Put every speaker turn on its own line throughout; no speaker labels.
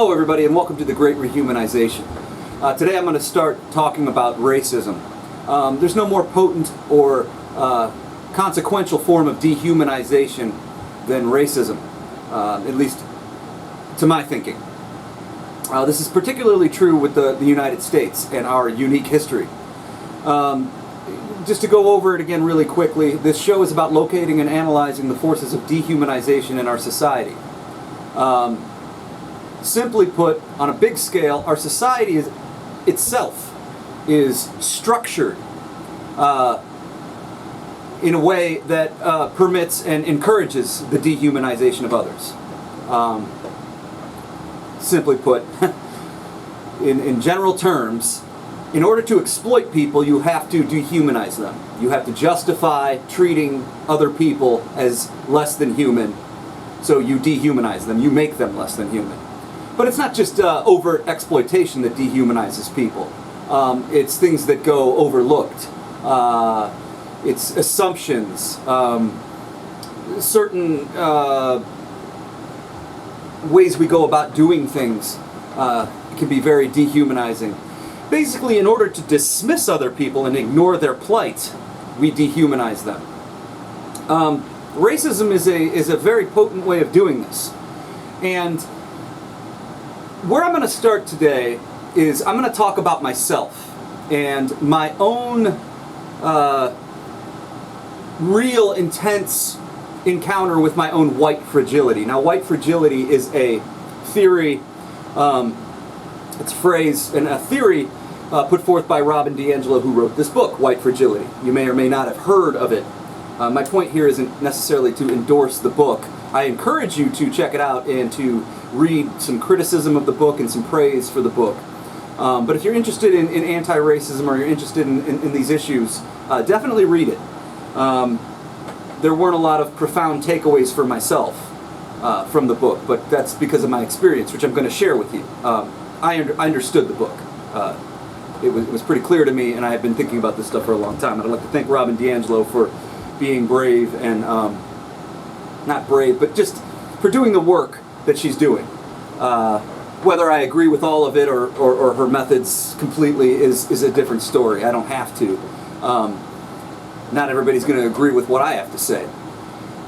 Hello everybody and welcome to the Great Rehumazation. Today I'm going to start talking about racism. There's no more potent or consequential form of dehumanization than racism, at least to my thinking. This is particularly true with the United States and our unique history. Just to go over it again really quickly, this show is about locating and analyzing the forces of dehumanization in our society. Simply put, on a big scale, our society itself is structured in a way that permits and encourages the dehumanization of others. Simply put, in general terms, in order to exploit people, you have to dehumanize them. You have to justify treating other people as less than human, so you dehumanize them. You make them less than human. But it's not just overt exploitation that dehumanizes people. It's things that go overlooked. It's assumptions. Certain ways we go about doing things can be very dehumanizing. Basically, in order to dismiss other people and ignore their plight, we dehumanize them. Racism is a very potent way of doing this. And where I'm going to start today is I'm going to talk about myself and my own real intense encounter with my own white fragility. Now, white fragility is a theory, it's a phrase and a theory put forth by Robin DiAngelo, who wrote this book, White Fragility. You may or may not have heard of it. My point here isn't necessarily to endorse the book. I encourage you to check it out and to read some criticism of the book and some praise for the book. But if you're interested in anti-racism or you're interested in these issues, definitely read it. There weren't a lot of profound takeaways for myself from the book, but that's because of my experience, which I'm going to share with you. I understood the book. It was pretty clear to me, and I have been thinking about this stuff for a long time. And I'd like to thank Robin DiAngelo for being brave and not brave, but just for doing the work that she's doing. Whether I agree with all of it or her methods completely is a different story. I don't have to. Not everybody's going to agree with what I have to say.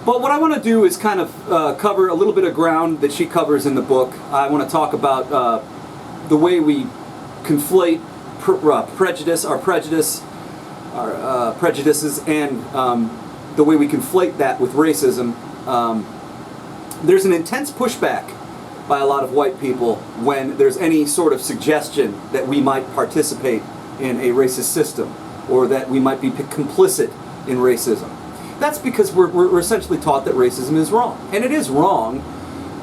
But what I want to do is kind of cover a little bit of ground that she covers in the book. I want to talk about the way we conflate prejudices, and the way we conflate that with racism. There's an intense pushback by a lot of white people when there's any sort of suggestion that we might participate in a racist system or that we might be complicit in racism. That's because we're essentially taught that racism is wrong. And it is wrong,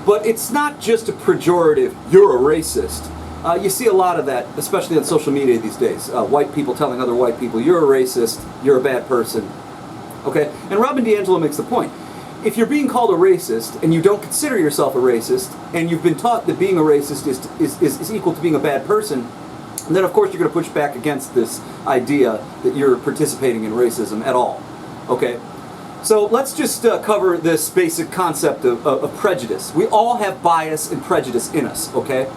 but it's not just a pejorative, you're a racist. You see a lot of that, especially on social media these days. White people telling other white people, you're a racist, you're a bad person. Okay? And Robin DiAngelo makes the point. If you're being called a racist and you don't consider yourself a racist, and you've been taught that being a racist is equal to being a bad person, then of course you're going to push back against this idea that you're participating in racism at all. Okay? So let's just cover this basic concept of prejudice. We all have bias and prejudice in us, okay?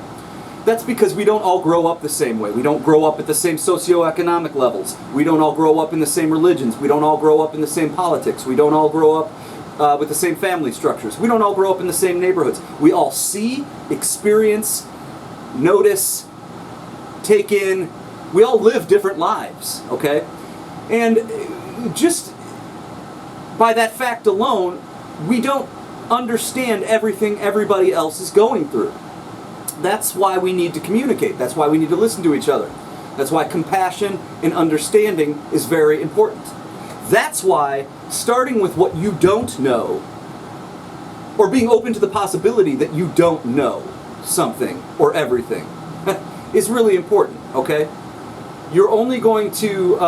That's because we don't all grow up the same way. We don't grow up at the same socioeconomic levels. We don't all grow up in the same religions. We don't all grow up in the same politics. We don't all grow up with the same family structures. We don't all grow up in the same neighborhoods. We all see, experience, notice, take in. We all live different lives, okay? And just by that fact alone, we don't understand everything everybody else is going through. That's why we need to communicate. That's why we need to listen to each other. That's why compassion and understanding is very important. That's why starting with what you don't know, or being open to the possibility that you don't know something or everything, is really important, okay? You're only going to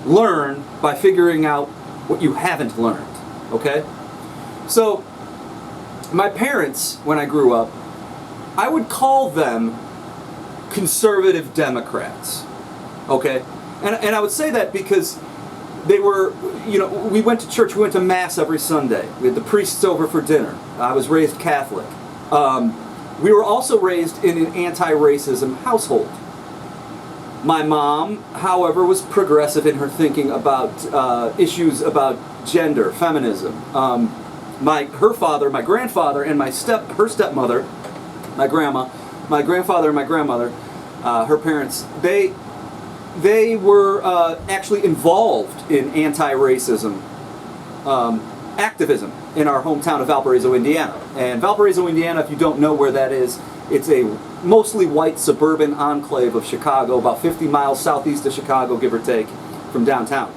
learn by figuring out what you haven't learned, okay? So, my parents, when I grew up, I would call them conservative Democrats, okay? And I would say that because they were, you know, we went to church, we went to Mass every Sunday. We had the priests over for dinner. I was raised Catholic. We were also raised in an anti-racism household. My mom, however, was progressive in her thinking about issues about gender, feminism. Her father, my grandfather, and her stepmother, my grandma, my grandfather and my grandmother, her parents, they were actually involved in anti-racism activism in our hometown of Valparaiso, Indiana. And Valparaiso, Indiana, if you don't know where that is, it's a mostly white suburban enclave of Chicago, about 50 miles southeast of Chicago, give or take, from downtown.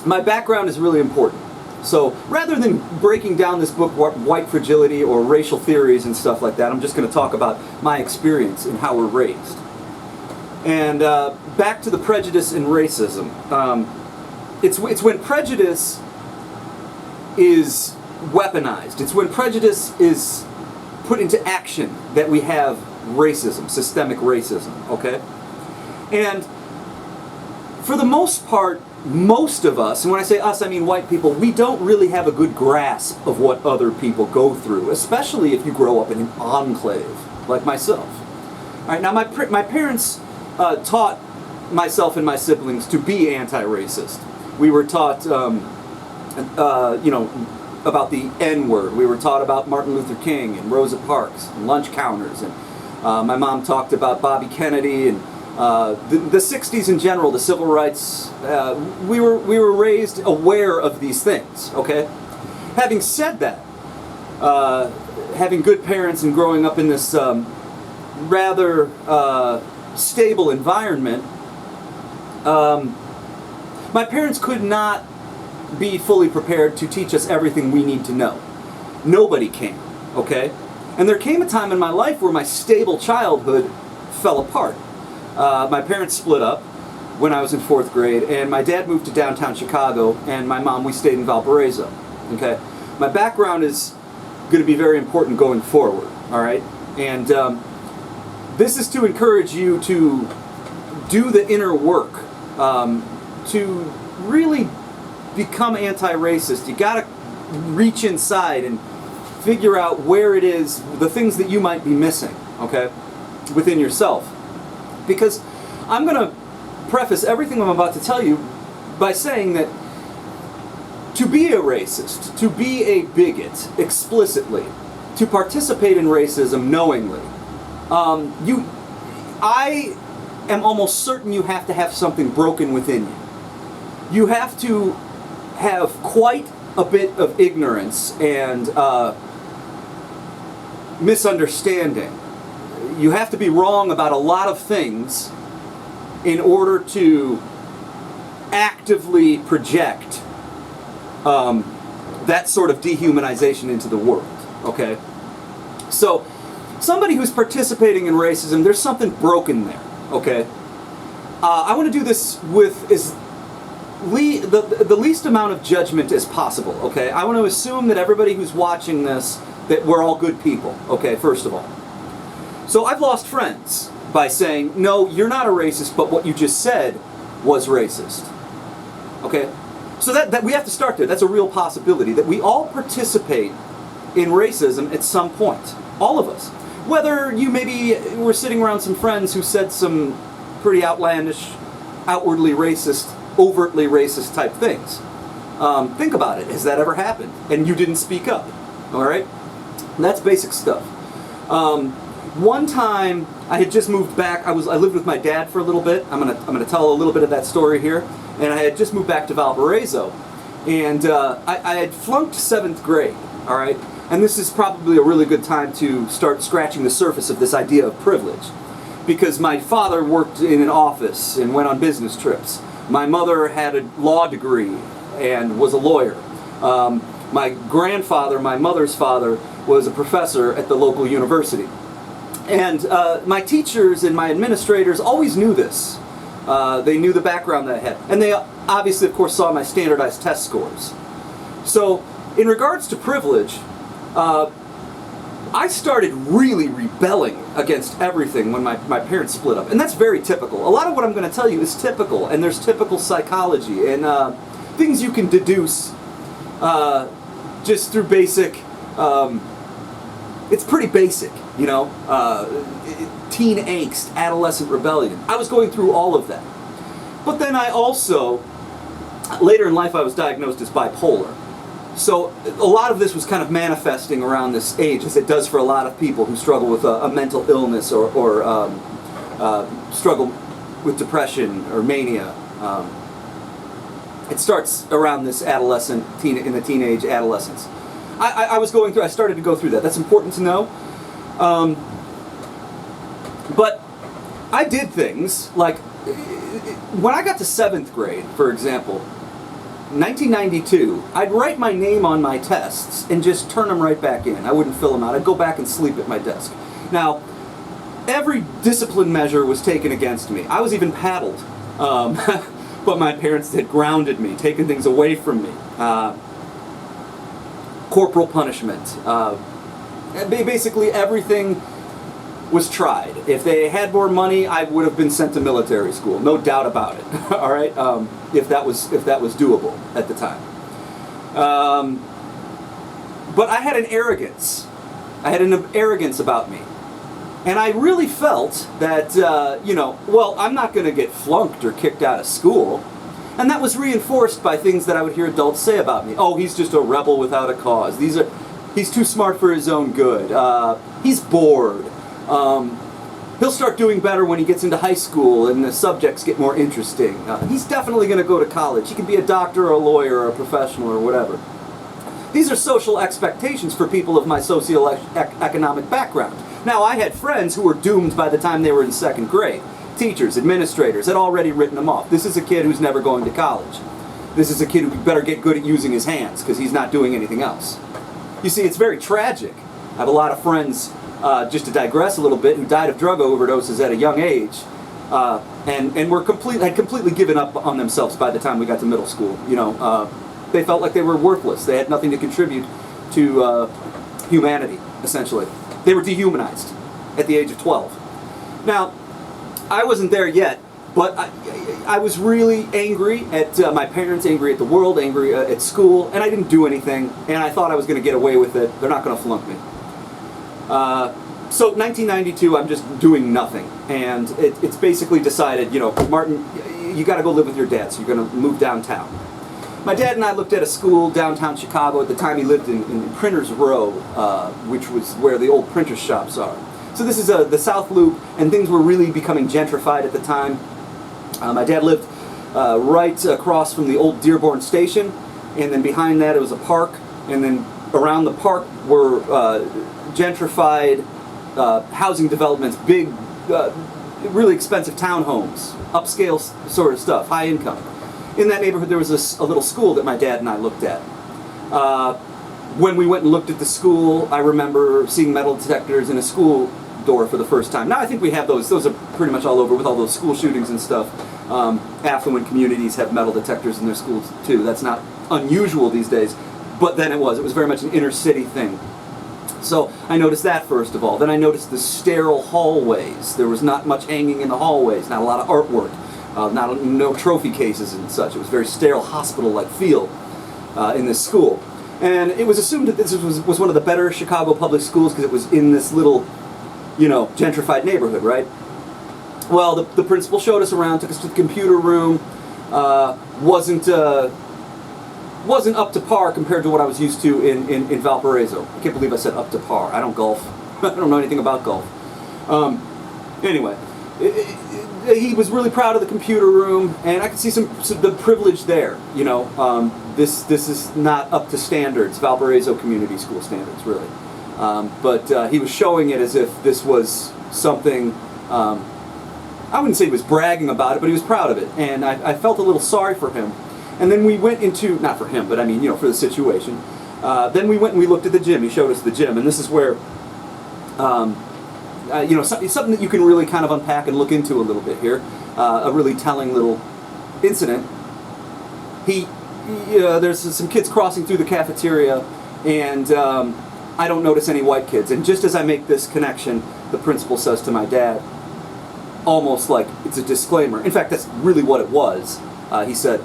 My background is really important. So rather than breaking down this book, White Fragility or racial theories and stuff like that, I'm just going to talk about my experience and how we're raised. And back to the prejudice and racism. It's when prejudice is weaponized. It's when prejudice is put into action that we have racism, systemic racism, okay? And for the most part, most of us, and when I say us, I mean white people, we don't really have a good grasp of what other people go through, especially if you grow up in an enclave, like myself. All right, now my parents taught myself and my siblings to be anti-racist. We were taught, about the N-word. We were taught about Martin Luther King and Rosa Parks and lunch counters. And my mom talked about Bobby Kennedy and the 60s in general, the civil rights. We were raised aware of these things, okay? Having said that, having good parents and growing up in this rather stable environment, my parents could not be fully prepared to teach us everything we need to know. Nobody can, okay? And there came a time in my life where my stable childhood fell apart. My parents split up when I was in 4th grade, and my dad moved to downtown Chicago, and my mom, we stayed in Valparaiso, okay? My background is going to be very important going forward, all right? And this is to encourage you to do the inner work, to really become anti-racist. You got to reach inside and figure out where it is, the things that you might be missing, okay, within yourself. Because I'm going to preface everything I'm about to tell you by saying that to be a racist, to be a bigot explicitly, to participate in racism knowingly, I am almost certain you have to have something broken within you. You have to have quite a bit of ignorance and misunderstanding. You have to be wrong about a lot of things in order to actively project that sort of dehumanization into the world, okay? So, somebody who's participating in racism, there's something broken there, okay? I want to do this with the least amount of judgment as possible, okay? I want to assume that everybody who's watching this, that we're all good people, okay, first of all. So I've lost friends by saying, no, you're not a racist, but what you just said was racist, okay? So that we have to start there. That's a real possibility, that we all participate in racism at some point, all of us. Whether you maybe were sitting around some friends who said some pretty outlandish, outwardly racist, overtly racist type things. Think about it. Has that ever happened? And you didn't speak up. All right? That's basic stuff. One time, I had just moved back. I lived with my dad for a little bit. I'm gonna tell a little bit of that story here. And I had just moved back to Valparaiso, and I had flunked 7th grade. All right? And this is probably a really good time to start scratching the surface of this idea of privilege, because my father worked in an office and went on business trips. My mother had a law degree and was a lawyer. My grandfather, my mother's father, was a professor at the local university. And my teachers and my administrators always knew this. They knew the background that I had. And they obviously, of course, saw my standardized test scores. So, in regards to privilege, I started really rebelling against everything when my parents split up. And that's very typical. A lot of what I'm going to tell you is typical, and there's typical psychology and things you can deduce just through basic it's pretty basic, you know, teen angst, adolescent rebellion. I was going through all of that. But then I also, later in life I was diagnosed as bipolar. So a lot of this was kind of manifesting around this age, as it does for a lot of people who struggle with a mental illness or struggle with depression or mania. It starts around this in the teenage adolescence. I started to go through that. That's important to know. But I did things like, when I got to 7th grade, for example, 1992, I'd write my name on my tests and just turn them right back in. I wouldn't fill them out. I'd go back and sleep at my desk. Now, every discipline measure was taken against me. I was even paddled. But my parents had grounded me, taken things away from me. Corporal punishment. Basically everything was tried. If they had more money, I would have been sent to military school, no doubt about it. All right, if that was doable at the time. But I had an arrogance. About me, and I really felt that I'm not going to get flunked or kicked out of school. And that was reinforced by things that I would hear adults say about me. Oh, he's just a rebel without a cause. He's too smart for his own good. He's bored. He'll start doing better when he gets into high school and the subjects get more interesting. He's definitely going to go to college. He can be a doctor or a lawyer or a professional or whatever. These are social expectations for people of my socioeconomic background. Now, I had friends who were doomed by the time they were in 2nd grade. Teachers, administrators had already written them off. This is a kid who's never going to college. This is a kid who better get good at using his hands because he's not doing anything else. You see, it's very tragic. I have a lot of friends, just to digress a little bit, who died of drug overdoses at a young age, and had completely given up on themselves by the time we got to middle school. They felt like they were worthless. They had nothing to contribute to humanity, essentially. They were dehumanized at the age of 12. Now, I wasn't there yet, but I was really angry at my parents, angry at the world, angry at school, and I didn't do anything, and I thought I was going to get away with it. They're not going to flunk me. So 1992, I'm just doing nothing, and it's basically decided, Martin, you got to go live with your dad, so you're going to move downtown. My dad and I looked at a school downtown Chicago. At the time, he lived in Printers Row, which was where the old printer shops are. So this is the South Loop, and things were really becoming gentrified at the time. My dad lived right across from the old Dearborn station, and then behind that it was a park, and then around the park were gentrified housing developments, big, really expensive townhomes, upscale sort of stuff, high income. In that neighborhood there was a little school that my dad and I looked at. When we went and looked at the school, I remember seeing metal detectors in a school door for the first time. Now I think we have those. Those are pretty much all over with all those school shootings and stuff. Affluent communities have metal detectors in their schools too. That's not unusual these days, but then it was. It was very much an inner city thing. So I noticed that first of all. Then I noticed the sterile hallways. There was not much hanging in the hallways, not a lot of artwork, no trophy cases and such. It was a very sterile hospital-like feel in this school. And it was assumed that this was one of the better Chicago public schools because it was in this little, gentrified neighborhood, right? Well, the principal showed us around, took us to the computer room. Wasn't up to par compared to what I was used to in Valparaiso. I can't believe I said up to par. I don't golf. I don't know anything about golf. Anyway, he was really proud of the computer room, and I could see some the privilege there. This is not up to standards, Valparaiso community school standards, really. But he was showing it as if this was something. I wouldn't say he was bragging about it, but he was proud of it, and I felt a little sorry for him. And then we went into, not for him, but I mean, for the situation. Then we went and we looked at the gym. He showed us the gym, and this is where, something that you can really kind of unpack and look into a little bit here. A really telling little incident. There's some kids crossing through the cafeteria, and I don't notice any white kids. And just as I make this connection, the principal says to my dad, almost like it's a disclaimer. In fact, that's really what it was. He said,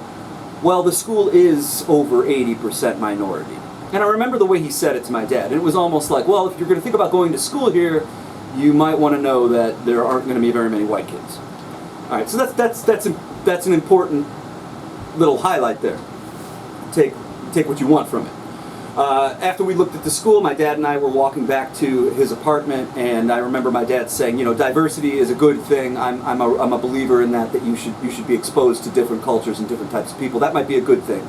well, the school is over 80% minority. And I remember the way he said it to my dad. And it was almost like, well, if you're going to think about going to school here, you might want to know that there aren't going to be very many white kids. All right, so that's an important little highlight there. Take what you want from it. After we looked at the school, my dad and I were walking back to his apartment, and I remember my dad saying, you know, diversity is a good thing. I'm a believer in that you should be exposed to different cultures and different types of people. That might be a good thing.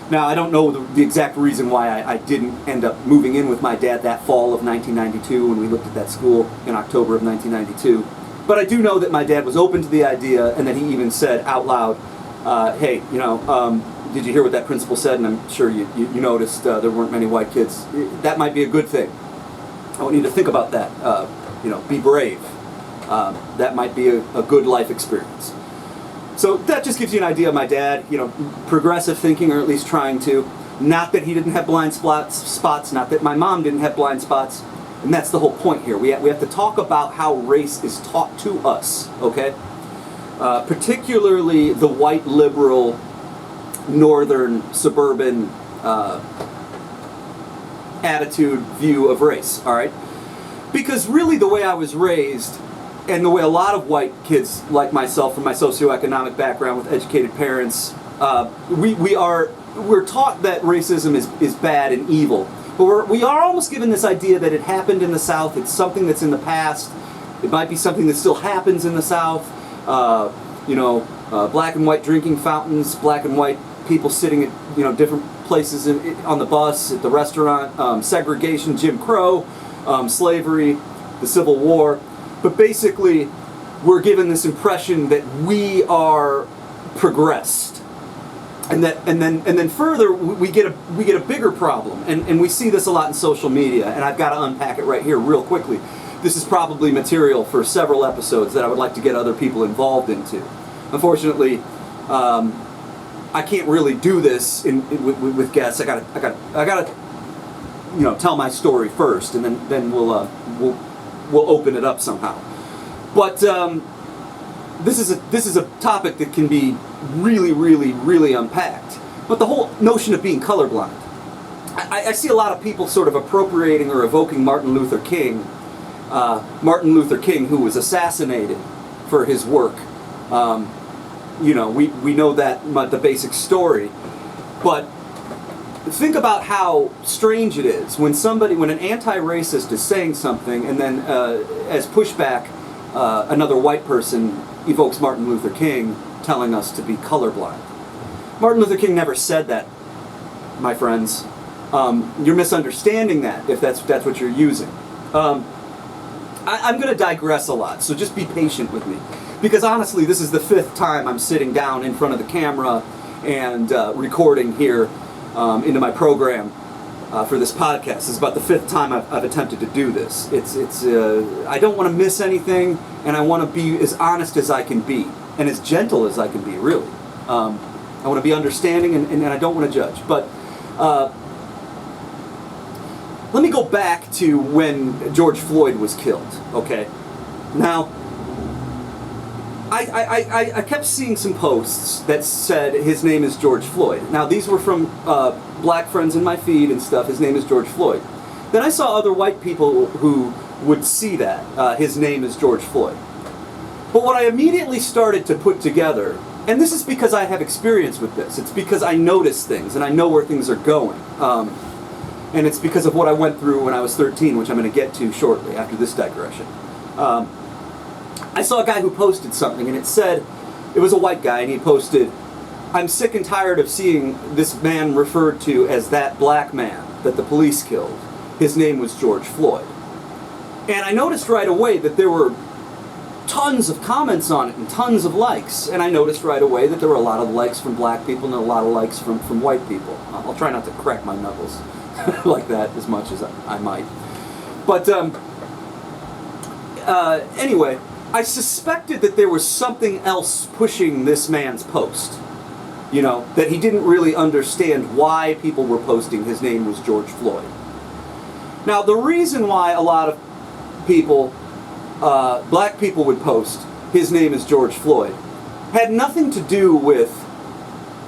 Now, I don't know the exact reason why I didn't end up moving in with my dad that fall of 1992 when we looked at that school in October of 1992. But I do know that my dad was open to the idea, and that he even said out loud, hey, you know, did you hear what that principal said? And I'm sure you noticed there weren't many white kids. That might be a good thing. I want you to think about that. You know, be brave. That might be a good life experience. So that just gives you an idea of my dad, you know, progressive thinking, or at least trying to. Not that he didn't have blind spots, not that my mom didn't have blind spots. And that's the whole point here. We have to talk about how race is taught to us, okay? Particularly the white liberal, northern, suburban attitude, view of race, all right? Because really the way I was raised, and the way a lot of white kids like myself from my socioeconomic background with educated parents, we're taught that racism is bad and evil. But we are almost given this idea that it happened in the South, it's something that's in the past, it might be something that still happens in the South, you know, black and white drinking fountains, black and white people sitting at, you know, different places on the bus, at the restaurant, segregation, Jim Crow, slavery, the Civil War. But basically, we're given this impression that we are progressed, and then further we get a bigger problem, and we see this a lot in social media. And I've got to unpack it right here real quickly. This is probably material for several episodes that I would like to get other people involved into. Unfortunately, I can't really do this with guests. I gotta, you know, tell my story first, and then we'll open it up somehow. But this is a topic that can be really unpacked. But the whole notion of being colorblind, I see a lot of people sort of appropriating or evoking Martin Luther King, who was assassinated for his work. You know, we know that the basic story, but think about how strange it is when an anti-racist is saying something, and then as pushback, another white person evokes Martin Luther King telling us to be colorblind. Martin Luther King never said that, my friends. You're misunderstanding that if that's what you're using. I'm going to digress a lot, so just be patient with me. Because honestly, this is the 5th time I'm sitting down in front of the camera and recording here into my program for this podcast. This is about the 5th time I've attempted to do this. I don't want to miss anything, and I want to be as honest as I can be, and as gentle as I can be, really. I want to be understanding, and I don't want to judge. But let me go back to when George Floyd was killed, okay? Now, I kept seeing some posts that said his name is George Floyd. Now, these were from black friends in my feed and stuff. His name is George Floyd. Then I saw other white people who would see that his name is George Floyd. But what I immediately started to put together, and this is because I have experience with this, it's because I notice things and I know where things are going. And it's because of what I went through when I was 13, which I'm going to get to shortly after this digression. I saw a guy who posted something, and it said, it was a white guy, and he posted, "I'm sick and tired of seeing this man referred to as that black man that the police killed. His name was George Floyd." And I noticed right away that there were tons of comments on it and tons of likes. And I noticed right away that there were a lot of likes from black people and a lot of likes from white people. I'll try not to crack my knuckles like that as much as I might. But anyway, I suspected that there was something else pushing this man's post. You know, that he didn't really understand why people were posting his name was George Floyd. Now, the reason why a lot of people, black people would post his name is George Floyd, had nothing to do with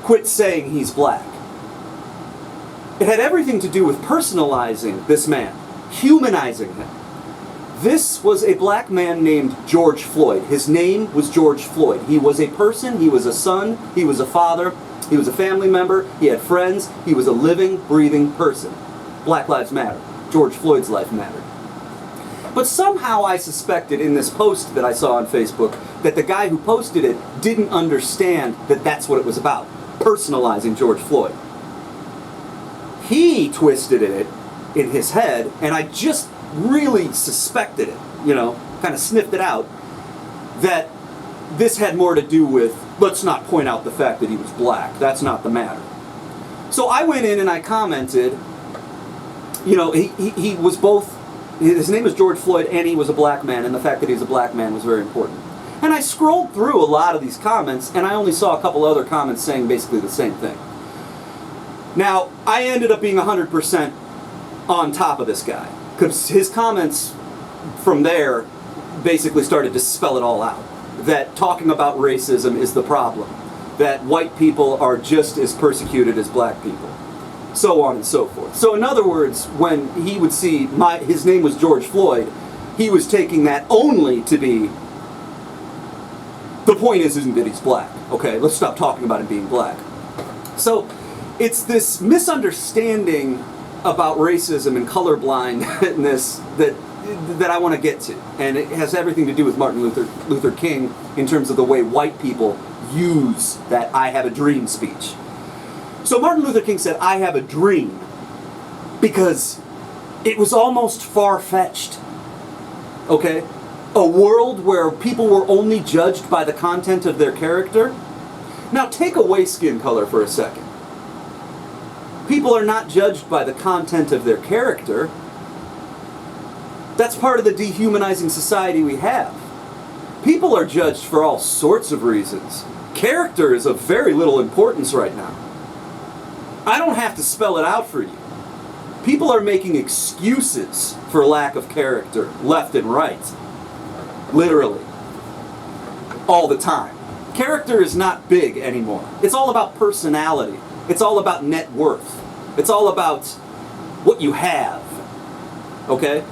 quit saying he's black. It had everything to do with personalizing this man, humanizing him. This was a black man named George Floyd. His name was George Floyd. He was a person, he was a son, he was a father, he was a family member, he had friends, he was a living, breathing person. Black Lives Matter. George Floyd's life mattered. But somehow I suspected in this post that I saw on Facebook that the guy who posted it didn't understand that that's what it was about, personalizing George Floyd. He twisted it in his head, and I just really suspected it, kind of sniffed it out, that this had more to do with, let's not point out the fact that he was black. That's not the matter. So I went in and I commented, he was both, his name was George Floyd and he was a black man, and the fact that he was a black man was very important. And I scrolled through a lot of these comments, and I only saw a couple other comments saying basically the same thing. Now, I ended up being 100% on top of this guy, because his comments from there basically started to spell it all out. That talking about racism is the problem. That white people are just as persecuted as black people. So on and so forth. So in other words, when he would see his name was George Floyd, he was taking that only to be, the point isn't that he's black. Okay, let's stop talking about him being black. So it's this misunderstanding about racism and colorblindness that I want to get to. And it has everything to do with Martin Luther King in terms of the way white people use that "I have a dream" speech. So Martin Luther King said, "I have a dream," because it was almost far-fetched. Okay? A world where people were only judged by the content of their character. Now take away skin color for a second. People are not judged by the content of their character. That's part of the dehumanizing society we have. People are judged for all sorts of reasons. Character is of very little importance right now. I don't have to spell it out for you. People are making excuses for lack of character, left and right. Literally. All the time. Character is not big anymore. It's all about personality. It's all about net worth. It's all about what you have. Okay?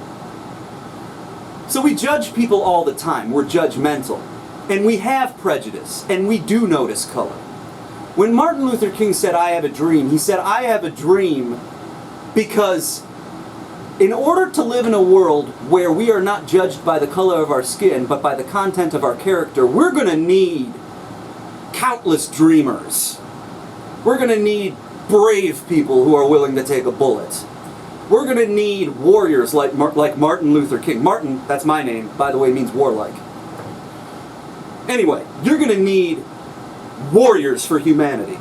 So we judge people all the time. We're judgmental. And we have prejudice. And we do notice color. When Martin Luther King said, "I have a dream," he said, "I have a dream because in order to live in a world where we are not judged by the color of our skin, but by the content of our character, we're going to need countless dreamers. We're going to need brave people who are willing to take a bullet. We're going to need warriors like Martin Luther King." Martin, that's my name, by the way, means warlike. Anyway, you're going to need warriors for humanity.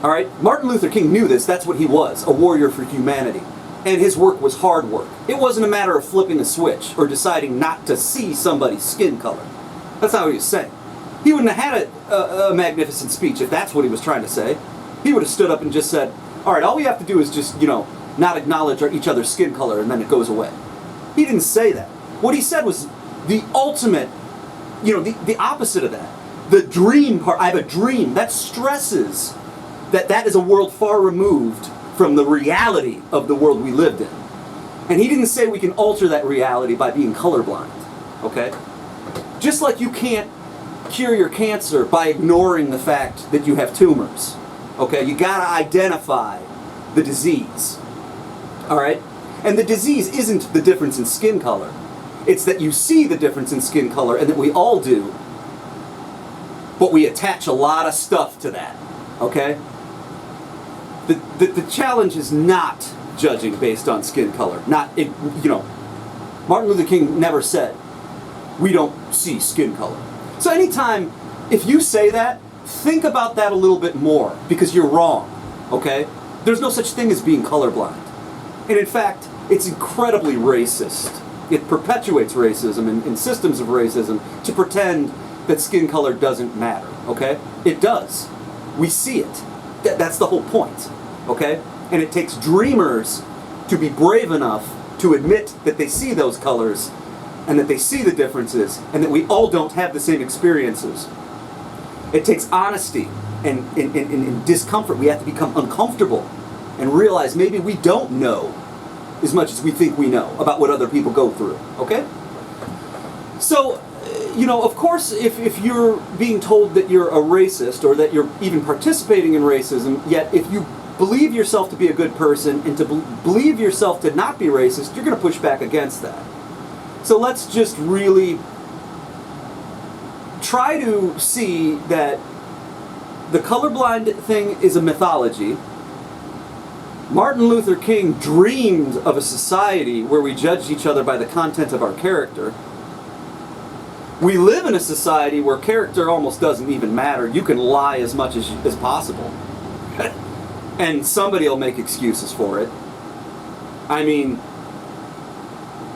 Alright? Martin Luther King knew this. That's what he was, a warrior for humanity. And his work was hard work. It wasn't a matter of flipping a switch or deciding not to see somebody's skin color. That's not what he was saying. He wouldn't have had a magnificent speech if that's what he was trying to say. He would have stood up and just said, "Alright, all we have to do is just, not acknowledge each other's skin color and then it goes away." He didn't say that. What he said was the ultimate, the opposite of that. The dream part, "I have a dream," that stresses that is a world far removed from the reality of the world we lived in. And he didn't say we can alter that reality by being colorblind. Okay? Just like you can't cure your cancer by ignoring the fact that you have tumors. Okay? You gotta identify the disease. Alright? And the disease isn't the difference in skin color. It's that you see the difference in skin color, and that we all do, but we attach a lot of stuff to that. Okay? The challenge is not judging based on skin color. Martin Luther King never said, "We don't see skin color." So anytime, if you say that, think about that a little bit more, because you're wrong. Okay? There's no such thing as being colorblind. And in fact, it's incredibly racist. It perpetuates racism and systems of racism to pretend that skin color doesn't matter. Okay? It does. We see it. That's the whole point. Okay? And it takes dreamers to be brave enough to admit that they see those colors and that they see the differences and that we all don't have the same experiences. It takes honesty and discomfort. We have to become uncomfortable and realize maybe we don't know as much as we think we know about what other people go through, okay? So, of course, if you're being told that you're a racist or that you're even participating in racism, yet if you believe yourself to be a good person and to believe yourself to not be racist, you're going to push back against that. So let's just really try to see that the colorblind thing is a mythology. Martin Luther King dreamed of a society where we judged each other by the content of our character. We live in a society where character almost doesn't even matter. You can lie as much as possible. And somebody will make excuses for it. I mean,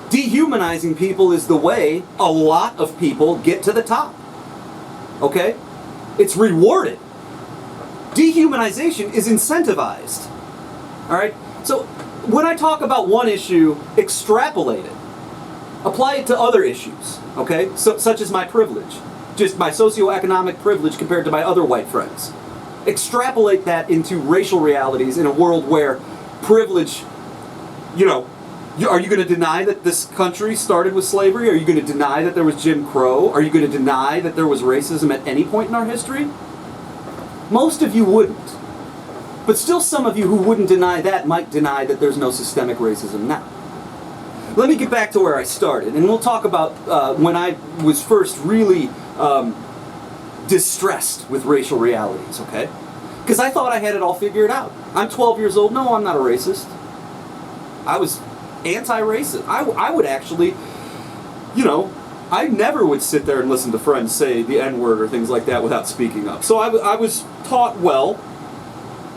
dehumanizing people is the way a lot of people get to the top. Okay? It's rewarded. Dehumanization is incentivized. Alright? So, when I talk about one issue, extrapolate it. Apply it to other issues. Okay? So, such as my privilege. Just my socioeconomic privilege compared to my other white friends. Extrapolate that into racial realities in a world where privilege, are you going to deny that this country started with slavery? Are you going to deny that there was Jim Crow? Are you going to deny that there was racism at any point in our history? Most of you wouldn't. But still some of you who wouldn't deny that might deny that there's no systemic racism now. Let me get back to where I started, and we'll talk about when I was first really distressed with racial realities, okay? Because I thought I had it all figured out. I'm 12 years old. No, I'm not a racist. I was anti-racist. I would actually, I never would sit there and listen to friends say the N-word or things like that without speaking up. So I was taught well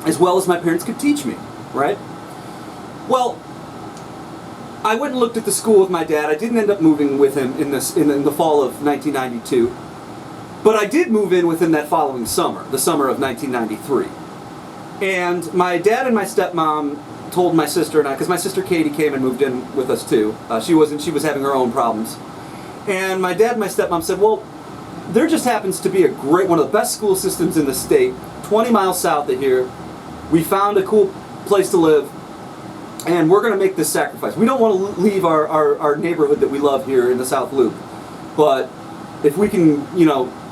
as my parents could teach me, right? Well, I went and looked at the school with my dad. I didn't end up moving with him in the fall of 1992. But I did move in with him that following summer, the summer of 1993. And my dad and my stepmom told my sister and I, because my sister Katie came and moved in with us too. She was having her own problems. And my dad and my stepmom said, well, there just happens to be one of the best school systems in the state, 20 miles south of here. We found a cool place to live, and we're going to make this sacrifice. We don't want to leave our neighborhood that we love here in the South Loop. But if we can,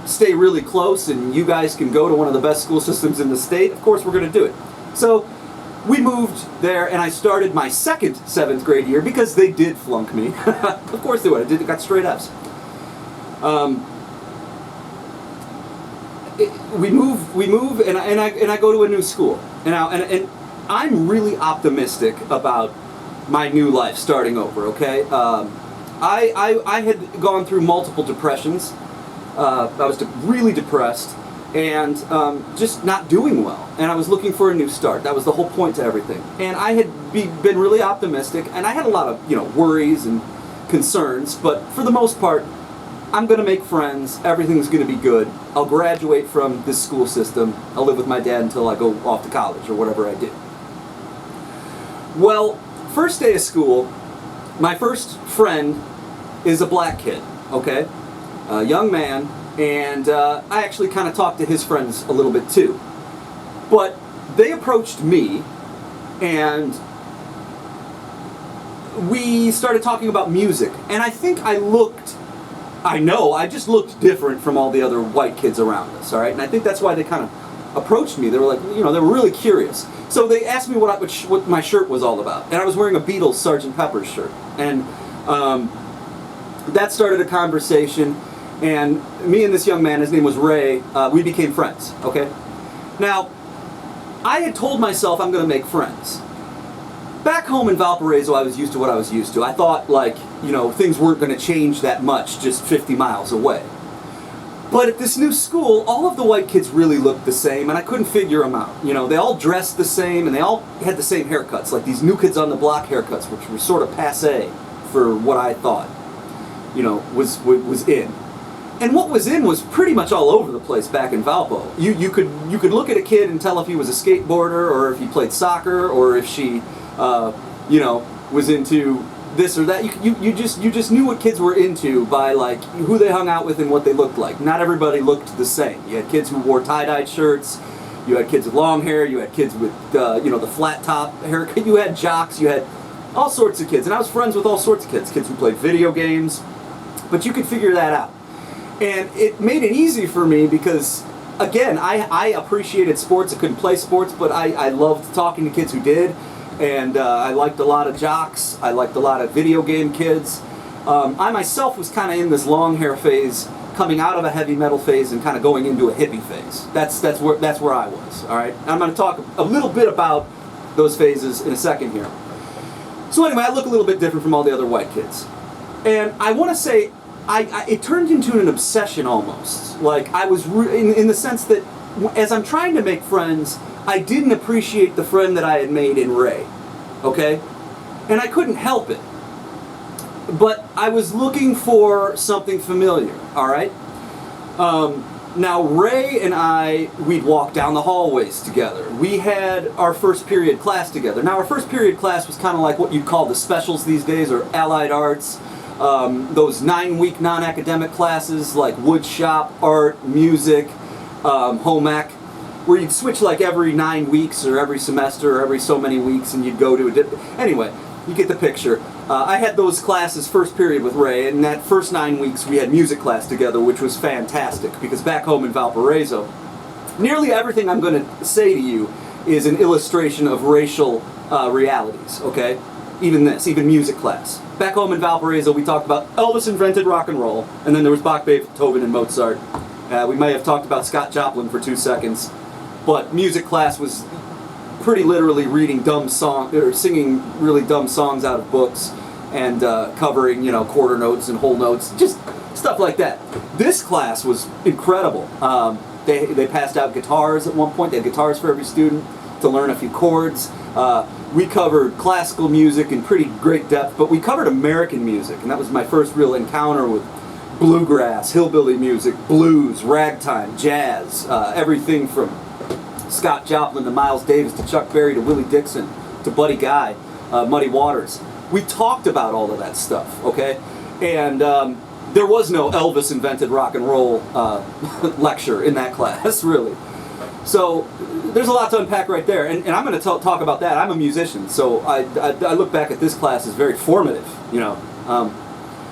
stay really close and you guys can go to one of the best school systems in the state, of course we're going to do it. So we moved there, and I started my second 7th grade year because they did flunk me. Of course they would. I got straight F's. We move, and I go to a new school, and I'm really optimistic about my new life starting over. Okay, I had gone through multiple depressions. I was really depressed and just not doing well, and I was looking for a new start. That was the whole point to everything. And I had been really optimistic, and I had a lot of worries and concerns, but for the most part, I'm going to make friends. Everything's going to be good. I'll graduate from this school system. I'll live with my dad until I go off to college or whatever I do. Well, first day of school, my first friend is a black kid, okay? A young man, and I actually kind of talked to his friends a little bit too. But they approached me, and we started talking about music. And I think I just looked different from all the other white kids around us, all right? And I think that's why they kind of approached me. They were like, they were really curious. So they asked me what my shirt was all about. And I was wearing a Beatles Sgt. Pepper's shirt. And that started a conversation. And me and this young man, his name was Ray, we became friends, okay? Now, I had told myself I'm going to make friends. Back home in Valparaiso, I was used to what I was used to. I thought, things weren't going to change that much just 50 miles away. But at this new school, all of the white kids really looked the same, and I couldn't figure them out. They all dressed the same, and they all had the same haircuts, like these new kids on the block haircuts, which were sort of passé for what I thought, was in. And what was in was pretty much all over the place back in Valpo. You could look at a kid and tell if he was a skateboarder, or if he played soccer, or if she, was into this or that. You just knew what kids were into by who they hung out with and what they looked like. Not everybody looked the same. You had kids who wore tie-dyed shirts. You had kids with long hair. You had kids with, the flat top haircut. You had jocks. You had all sorts of kids. And I was friends with all sorts of kids. Kids who played video games. But you could figure that out. And it made it easy for me because, again, I appreciated sports. I couldn't play sports, but I loved talking to kids who did. And I liked a lot of jocks. I liked a lot of video game kids. I myself was kind of in this long hair phase, coming out of a heavy metal phase and kind of going into a hippie phase. That's where I was. All right. I'm going to talk a little bit about those phases in a second here. So anyway, I look a little bit different from all the other white kids, and I want to say it turned into an obsession almost. Like I was in the sense that as I'm trying to make friends, I didn't appreciate the friend that I had made in Ray. Okay, and I couldn't help it. But I was looking for something familiar, all right? Now, Ray and I, we'd walk down the hallways together. We had our first period class together. Now, our first period class was kind of like what you'd call the specials these days, or allied arts. Those 9-week non-academic classes like wood shop, art, music, home ec, where you'd switch like every 9 weeks or every semester or every so many weeks and you'd go to a different... Anyway, you get the picture. I had those classes first period with Ray, and that first 9 weeks we had music class together, which was fantastic, because back home in Valparaiso, nearly everything I'm going to say to you is an illustration of racial realities, okay? Even music class. Back home in Valparaiso, we talked about Elvis invented rock and roll, and then there was Bach, Beethoven, and Mozart. We may have talked about Scott Joplin for 2 seconds, but music class was pretty literally reading dumb songs, or singing really dumb songs out of books, and covering, quarter notes and whole notes, just stuff like that. This class was incredible. They passed out guitars at one point. They had guitars for every student to learn a few chords. We covered classical music in pretty great depth, but we covered American music, and that was my first real encounter with bluegrass, hillbilly music, blues, ragtime, jazz, everything from Scott Joplin to Miles Davis to Chuck Berry to Willie Dixon to Buddy Guy, Muddy Waters. We talked about all of that stuff, okay? And there was no Elvis invented rock and roll lecture in that class, really. So there's a lot to unpack right there, and I'm going to talk about that. I'm a musician, so I look back at this class as very formative,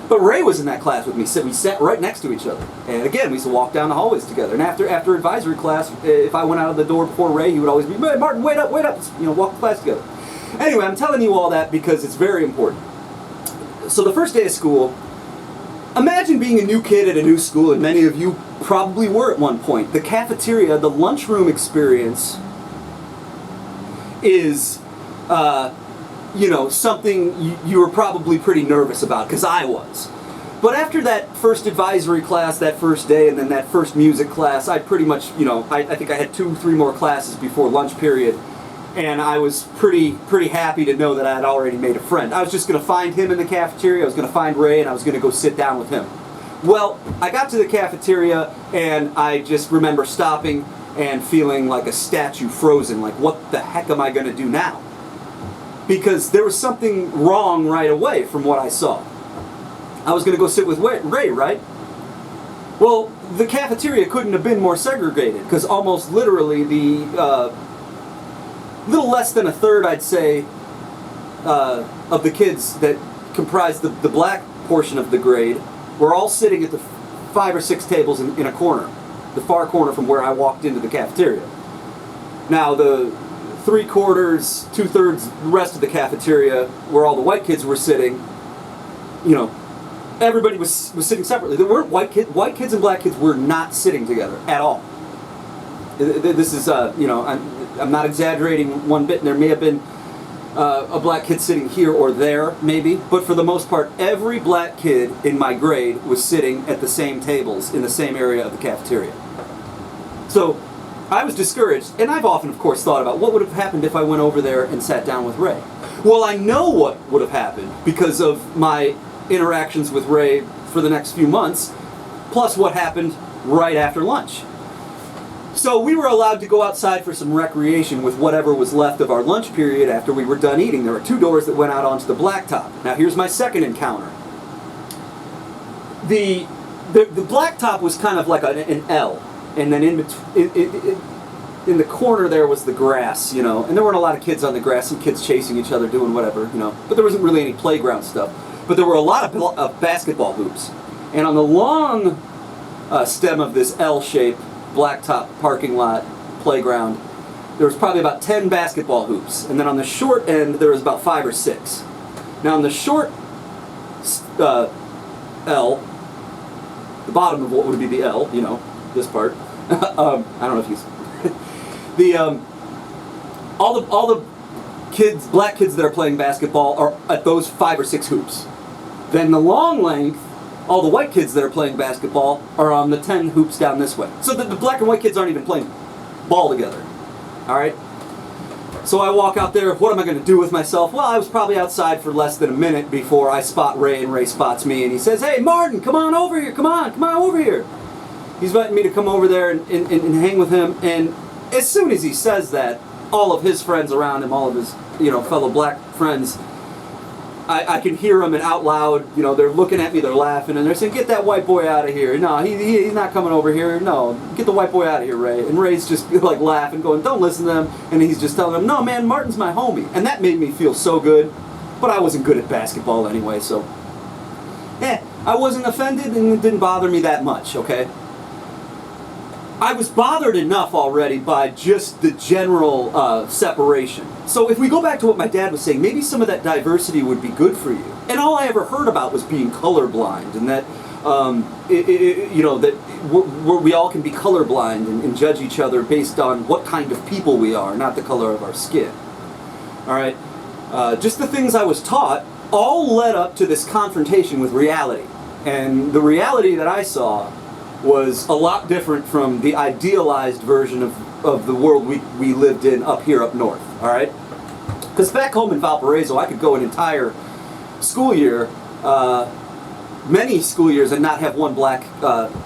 But Ray was in that class with me, so we sat right next to each other. And again, we used to walk down the hallways together. And after advisory class, if I went out of the door before Ray, he would always be, "Hey, Martin, wait up, walk the class together." Anyway, I'm telling you all that because it's very important. So the first day of school, imagine being a new kid at a new school, and many of you probably were at one point. The cafeteria, the lunchroom experience is... something you were probably pretty nervous about, because I was. But after that first advisory class, that first day, and then that first music class, I pretty much, I think I had 2-3 more classes before lunch period, and I was pretty happy to know that I had already made a friend. I was just going to find him in the cafeteria, I was going to find Ray, and I was going to go sit down with him. Well, I got to the cafeteria, and I just remember stopping and feeling like a statue frozen, like, what the heck am I going to do now? Because there was something wrong right away from what I saw. I was going to go sit with Ray, right? Well, the cafeteria couldn't have been more segregated, because almost literally the little less than a third, I'd say, of the kids that comprised the black portion of the grade were all sitting at the 5 or 6 tables in a corner, the far corner from where I walked into the cafeteria. Now, the 3/4, 2/3, the rest of the cafeteria, where all the white kids were sitting, everybody was sitting separately. There weren't white kids and black kids were not sitting together at all. This is, I'm not exaggerating one bit. There may have been a black kid sitting here or there, maybe, but for the most part, every black kid in my grade was sitting at the same tables in the same area of the cafeteria. So I was discouraged, and I've often, of course, thought about what would have happened if I went over there and sat down with Ray. Well, I know what would have happened because of my interactions with Ray for the next few months, plus what happened right after lunch. So we were allowed to go outside for some recreation with whatever was left of our lunch period after we were done eating. There were 2 doors that went out onto the blacktop. Now here's my second encounter. The blacktop was kind of like an L. And then in the corner there was the grass, you know, and there weren't a lot of kids on the grass, some kids chasing each other, doing whatever, you know, but there wasn't really any playground stuff. But there were a lot of basketball hoops. And on the long stem of this L-shaped blacktop parking lot playground, there was probably about 10 basketball hoops. And then on the short end, there was about 5 or 6. Now on the short L, the bottom of what would be the L, you know, this part. I don't know if you... all the kids, black kids that are playing basketball are at those 5 or 6 hoops. Then the long length, all the white kids that are playing basketball are on the 10 hoops down this way. So the black and white kids aren't even playing ball together. All right? So I walk out there, what am I going to do with myself? Well, I was probably outside for less than a minute before I spot Ray, and Ray spots me, and he says, "Hey, Martin, come on over here, come on over here." He's inviting me to come over there and hang with him, and as soon as he says that, all of his friends around him, all of his, you know, fellow black friends, I can hear them, and out loud, you know, they're looking at me, they're laughing, and they're saying, "Get that white boy out of here. No, he's not coming over here. No, get the white boy out of here, Ray." And Ray's just like laughing, going, "Don't listen to them." And he's just telling them, "No, man, Martin's my homie." And that made me feel so good. But I wasn't good at basketball anyway, so I wasn't offended, and it didn't bother me that much, okay? I was bothered enough already by just the general separation. So if we go back to what my dad was saying, maybe some of that diversity would be good for you. And all I ever heard about was being colorblind, and that you know, that we all can be colorblind and judge each other based on what kind of people we are, not the color of our skin. All right, just the things I was taught all led up to this confrontation with reality, and the reality that I saw was a lot different from the idealized version of the world we lived in up here up north, all right? Because back home in Valparaiso, I could go an entire school year, many school years, and not have one black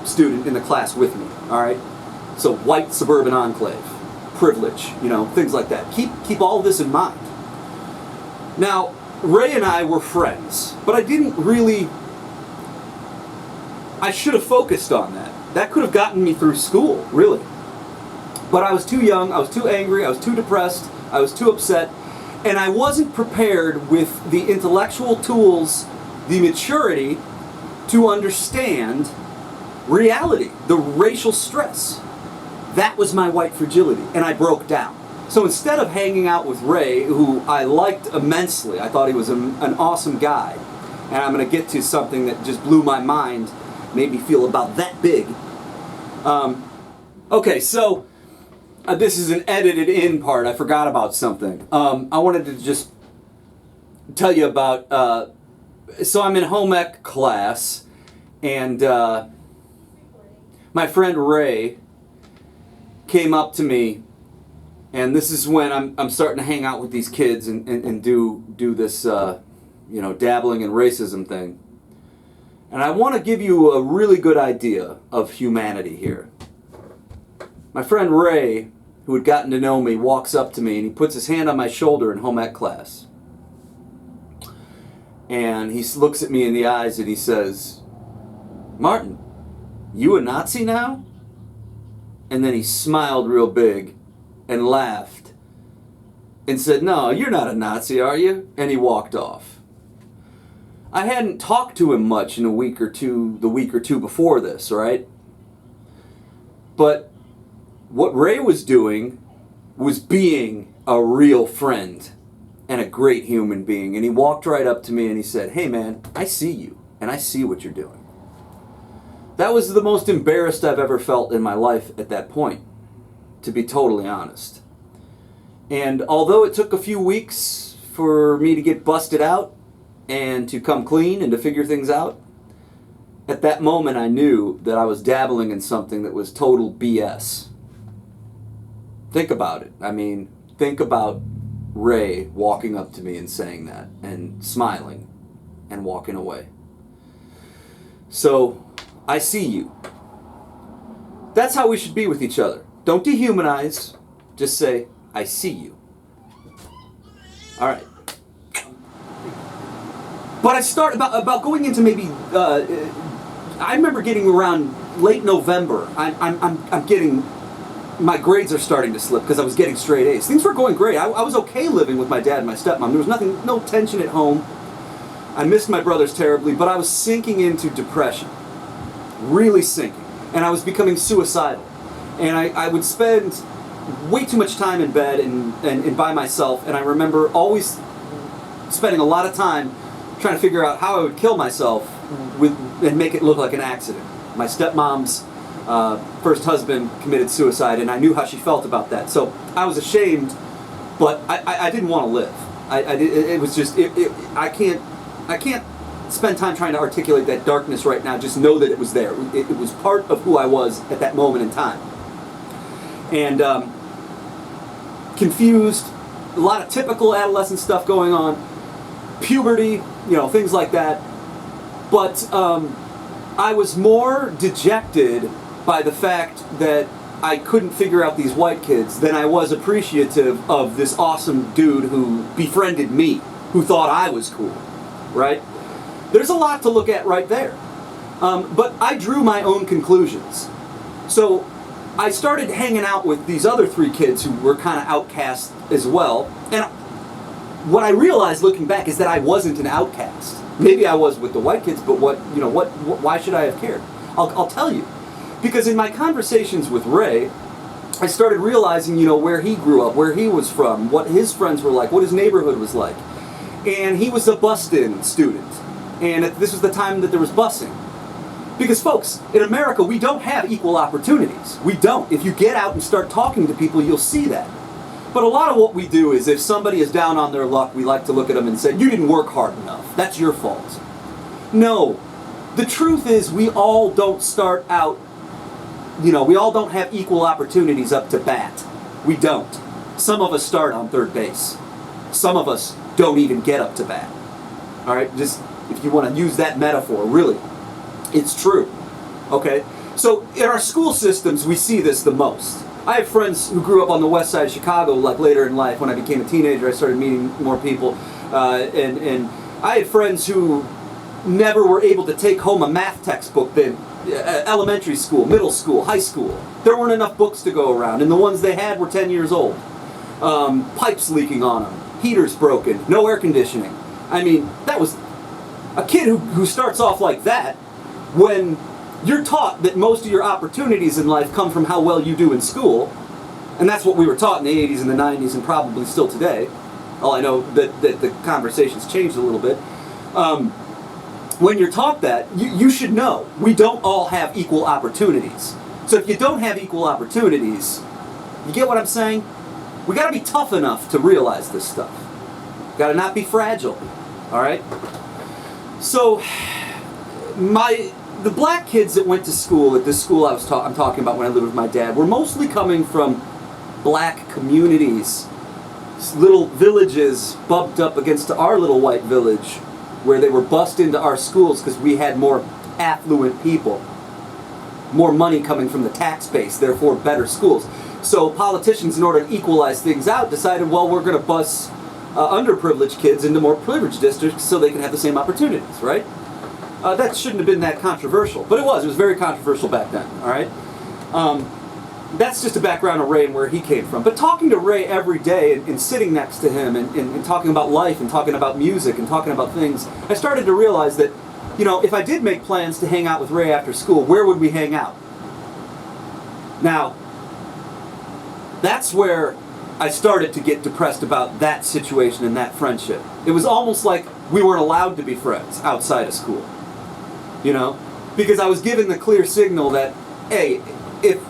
student in the class with me, all right? So white suburban enclave, privilege, you know, things like that. Keep all of this in mind. Now, Ray and I were friends, but I didn't really... I should have focused on that. That could have gotten me through school, really. But I was too young, I was too angry, I was too depressed, I was too upset, and I wasn't prepared with the intellectual tools, the maturity, to understand reality, the racial stress. That was my white fragility, and I broke down. So instead of hanging out with Ray, who I liked immensely, I thought he was an awesome guy, and I'm going to get to something that just blew my mind, made me feel about that big. Okay, so this is an edited in part. I forgot about something. I wanted to just tell you about, so I'm in home ec class, and my friend Ray came up to me, and this is when I'm starting to hang out with these kids and do this, you know, dabbling in racism thing. And I want to give you a really good idea of humanity here. My friend Ray, who had gotten to know me, walks up to me and he puts his hand on my shoulder in home ec class. And he looks at me in the eyes and he says, "Martin, you a Nazi now?" And then he smiled real big and laughed and said, "No, you're not a Nazi, are you?" And he walked off. I hadn't talked to him much in the week or two before this, right? But what Ray was doing was being a real friend and a great human being. And he walked right up to me and he said, "Hey man, I see you and I see what you're doing." That was the most embarrassed I've ever felt in my life at that point, to be totally honest. And although it took a few weeks for me to get busted out, and to come clean and to figure things out, at that moment I knew that I was dabbling in something that was total BS. Think about it. I mean, think about Ray walking up to me and saying that, and smiling, and walking away. So, I see you. That's how we should be with each other. Don't dehumanize, just say, "I see you." All right. But I start about going into maybe I remember getting around late November. I'm getting my grades are starting to slip because I was getting straight A's. Things were going great. I was okay living with my dad and my stepmom. There was nothing, no tension at home. I missed my brothers terribly, but I was sinking into depression. Really sinking. And I was becoming suicidal. And I would spend way too much time in bed and by myself, and I remember always spending a lot of time trying to figure out how I would kill myself and make it look like an accident. My stepmom's first husband committed suicide, and I knew how she felt about that. So I was ashamed, but I didn't want to live. It was just, I can't spend time trying to articulate that darkness right now. Just know that it was there. It was part of who I was at that moment in time. And confused, a lot of typical adolescent stuff going on, puberty, things like that. But I was more dejected by the fact that I couldn't figure out these white kids than I was appreciative of this awesome dude who befriended me, who thought I was cool, right? There's a lot to look at right there. But I drew my own conclusions. So I started hanging out with these other three kids who were kind of outcasts as well. And what I realized looking back is that I wasn't an outcast. Maybe I was with the white kids, but why should I have cared? I'll tell you. Because in my conversations with Ray, I started realizing, where he grew up, where he was from, what his friends were like, what his neighborhood was like. And he was a bussed-in student. And this was the time that there was busing. Because folks, in America, we don't have equal opportunities. We don't. If you get out and start talking to people, you'll see that. But a lot of what we do is if somebody is down on their luck, we like to look at them and say, you didn't work hard enough. That's your fault. No. The truth is we all don't start out, we all don't have equal opportunities up to bat. We don't. Some of us start on third base. Some of us don't even get up to bat. All right? Just if you want to use that metaphor, really. It's true, okay? So in our school systems, we see this the most. I have friends who grew up on the west side of Chicago, like later in life. When I became a teenager, I started meeting more people. And I had friends who never were able to take home a math textbook then. Elementary school, middle school, high school. There weren't enough books to go around, and the ones they had were 10 years old. Pipes leaking on them, heaters broken, no air conditioning. I mean, that was a kid who starts off like that. When you're taught that most of your opportunities in life come from how well you do in school, and that's what we were taught in the 80s and the 90s and probably still today. Well, I know that the conversation's changed a little bit. When you're taught that, you should know we don't all have equal opportunities. So if you don't have equal opportunities, you get what I'm saying? We got to be tough enough to realize this stuff. Got to not be fragile. All right? So the black kids that went to school at this school I'm talking about when I lived with my dad were mostly coming from black communities, little villages bumped up against our little white village, where they were bussed into our schools because we had more affluent people, more money coming from the tax base, therefore better schools. So politicians, in order to equalize things out, decided, well, we're going to bus underprivileged kids into more privileged districts so they can have the same opportunities, right? That shouldn't have been that controversial, but it was. It was very controversial back then, all right? That's just a background of Ray and where he came from. But talking to Ray every day and sitting next to him and talking about life and talking about music and talking about things, I started to realize that, if I did make plans to hang out with Ray after school, where would we hang out? Now, that's where I started to get depressed about that situation and that friendship. It was almost like we weren't allowed to be friends outside of school. Because I was given the clear signal that, hey, if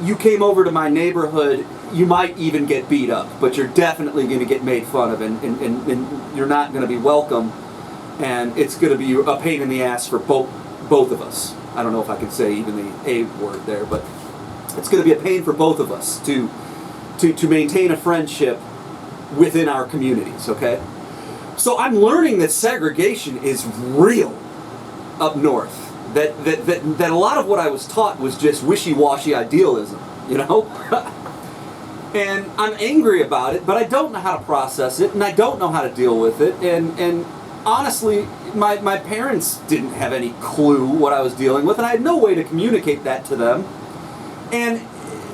you came over to my neighborhood, you might even get beat up, but you're definitely going to get made fun of, and you're not going to be welcome, and it's going to be a pain in the ass for both of us. I don't know if I can say even the A word there, but it's going to be a pain for both of us to maintain a friendship within our communities, okay? So I'm learning that segregation is real up north. That a lot of what I was taught was just wishy-washy idealism, And I'm angry about it, but I don't know how to process it, and I don't know how to deal with it. And honestly, my parents didn't have any clue what I was dealing with, and I had no way to communicate that to them. And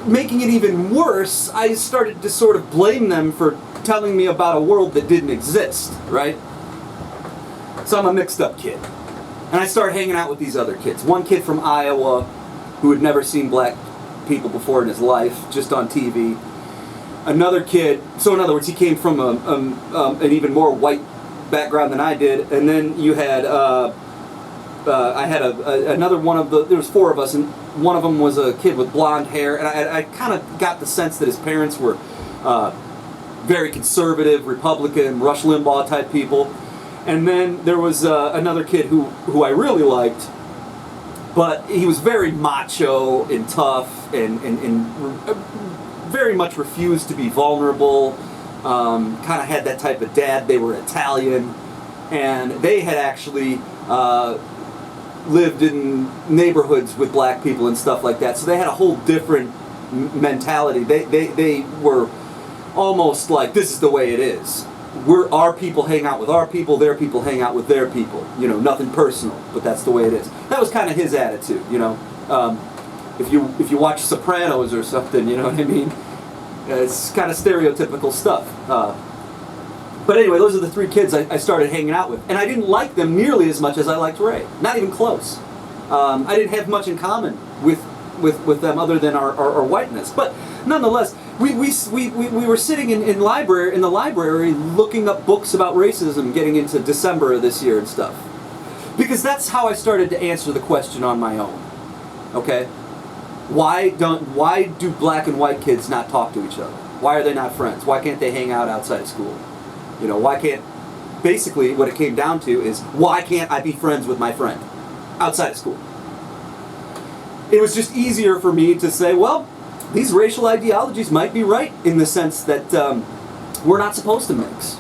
making it even worse, I started to sort of blame them for telling me about a world that didn't exist, right? So I'm a mixed up kid. And I started hanging out with these other kids. One kid from Iowa who had never seen black people before in his life, just on TV. Another kid, so in other words, he came from an even more white background than I did. And then you had, I had another one of there was four of us, and one of them was a kid with blonde hair. And I kind of got the sense that his parents were very conservative, Republican, Rush Limbaugh type people. And then there was another kid who I really liked, but he was very macho and tough and very much refused to be vulnerable. Kind of had that type of dad. They were Italian, and they had actually lived in neighborhoods with black people and stuff like that. So they had a whole different mentality. They were almost like, this is the way it is. Our people hang out with our people, their people hang out with their people. You know, nothing personal, but that's the way it is. That was kind of his attitude, you know. If you watch Sopranos or something, you know what I mean? It's kind of stereotypical stuff. But anyway, those are the three kids I started hanging out with. And I didn't like them nearly as much as I liked Ray. Not even close. I didn't have much in common with them other than our whiteness. But nonetheless, we were sitting in the library looking up books about racism getting into December of this year and stuff. Because that's how I started to answer the question on my own. Okay? Why do black and white kids not talk to each other? Why are they not friends? Why can't they hang out outside of school? You know, why can't, basically what it came down to is, why can't I be friends with my friend outside of school? It was just easier for me to say, well, these racial ideologies might be right in the sense that we're not supposed to mix.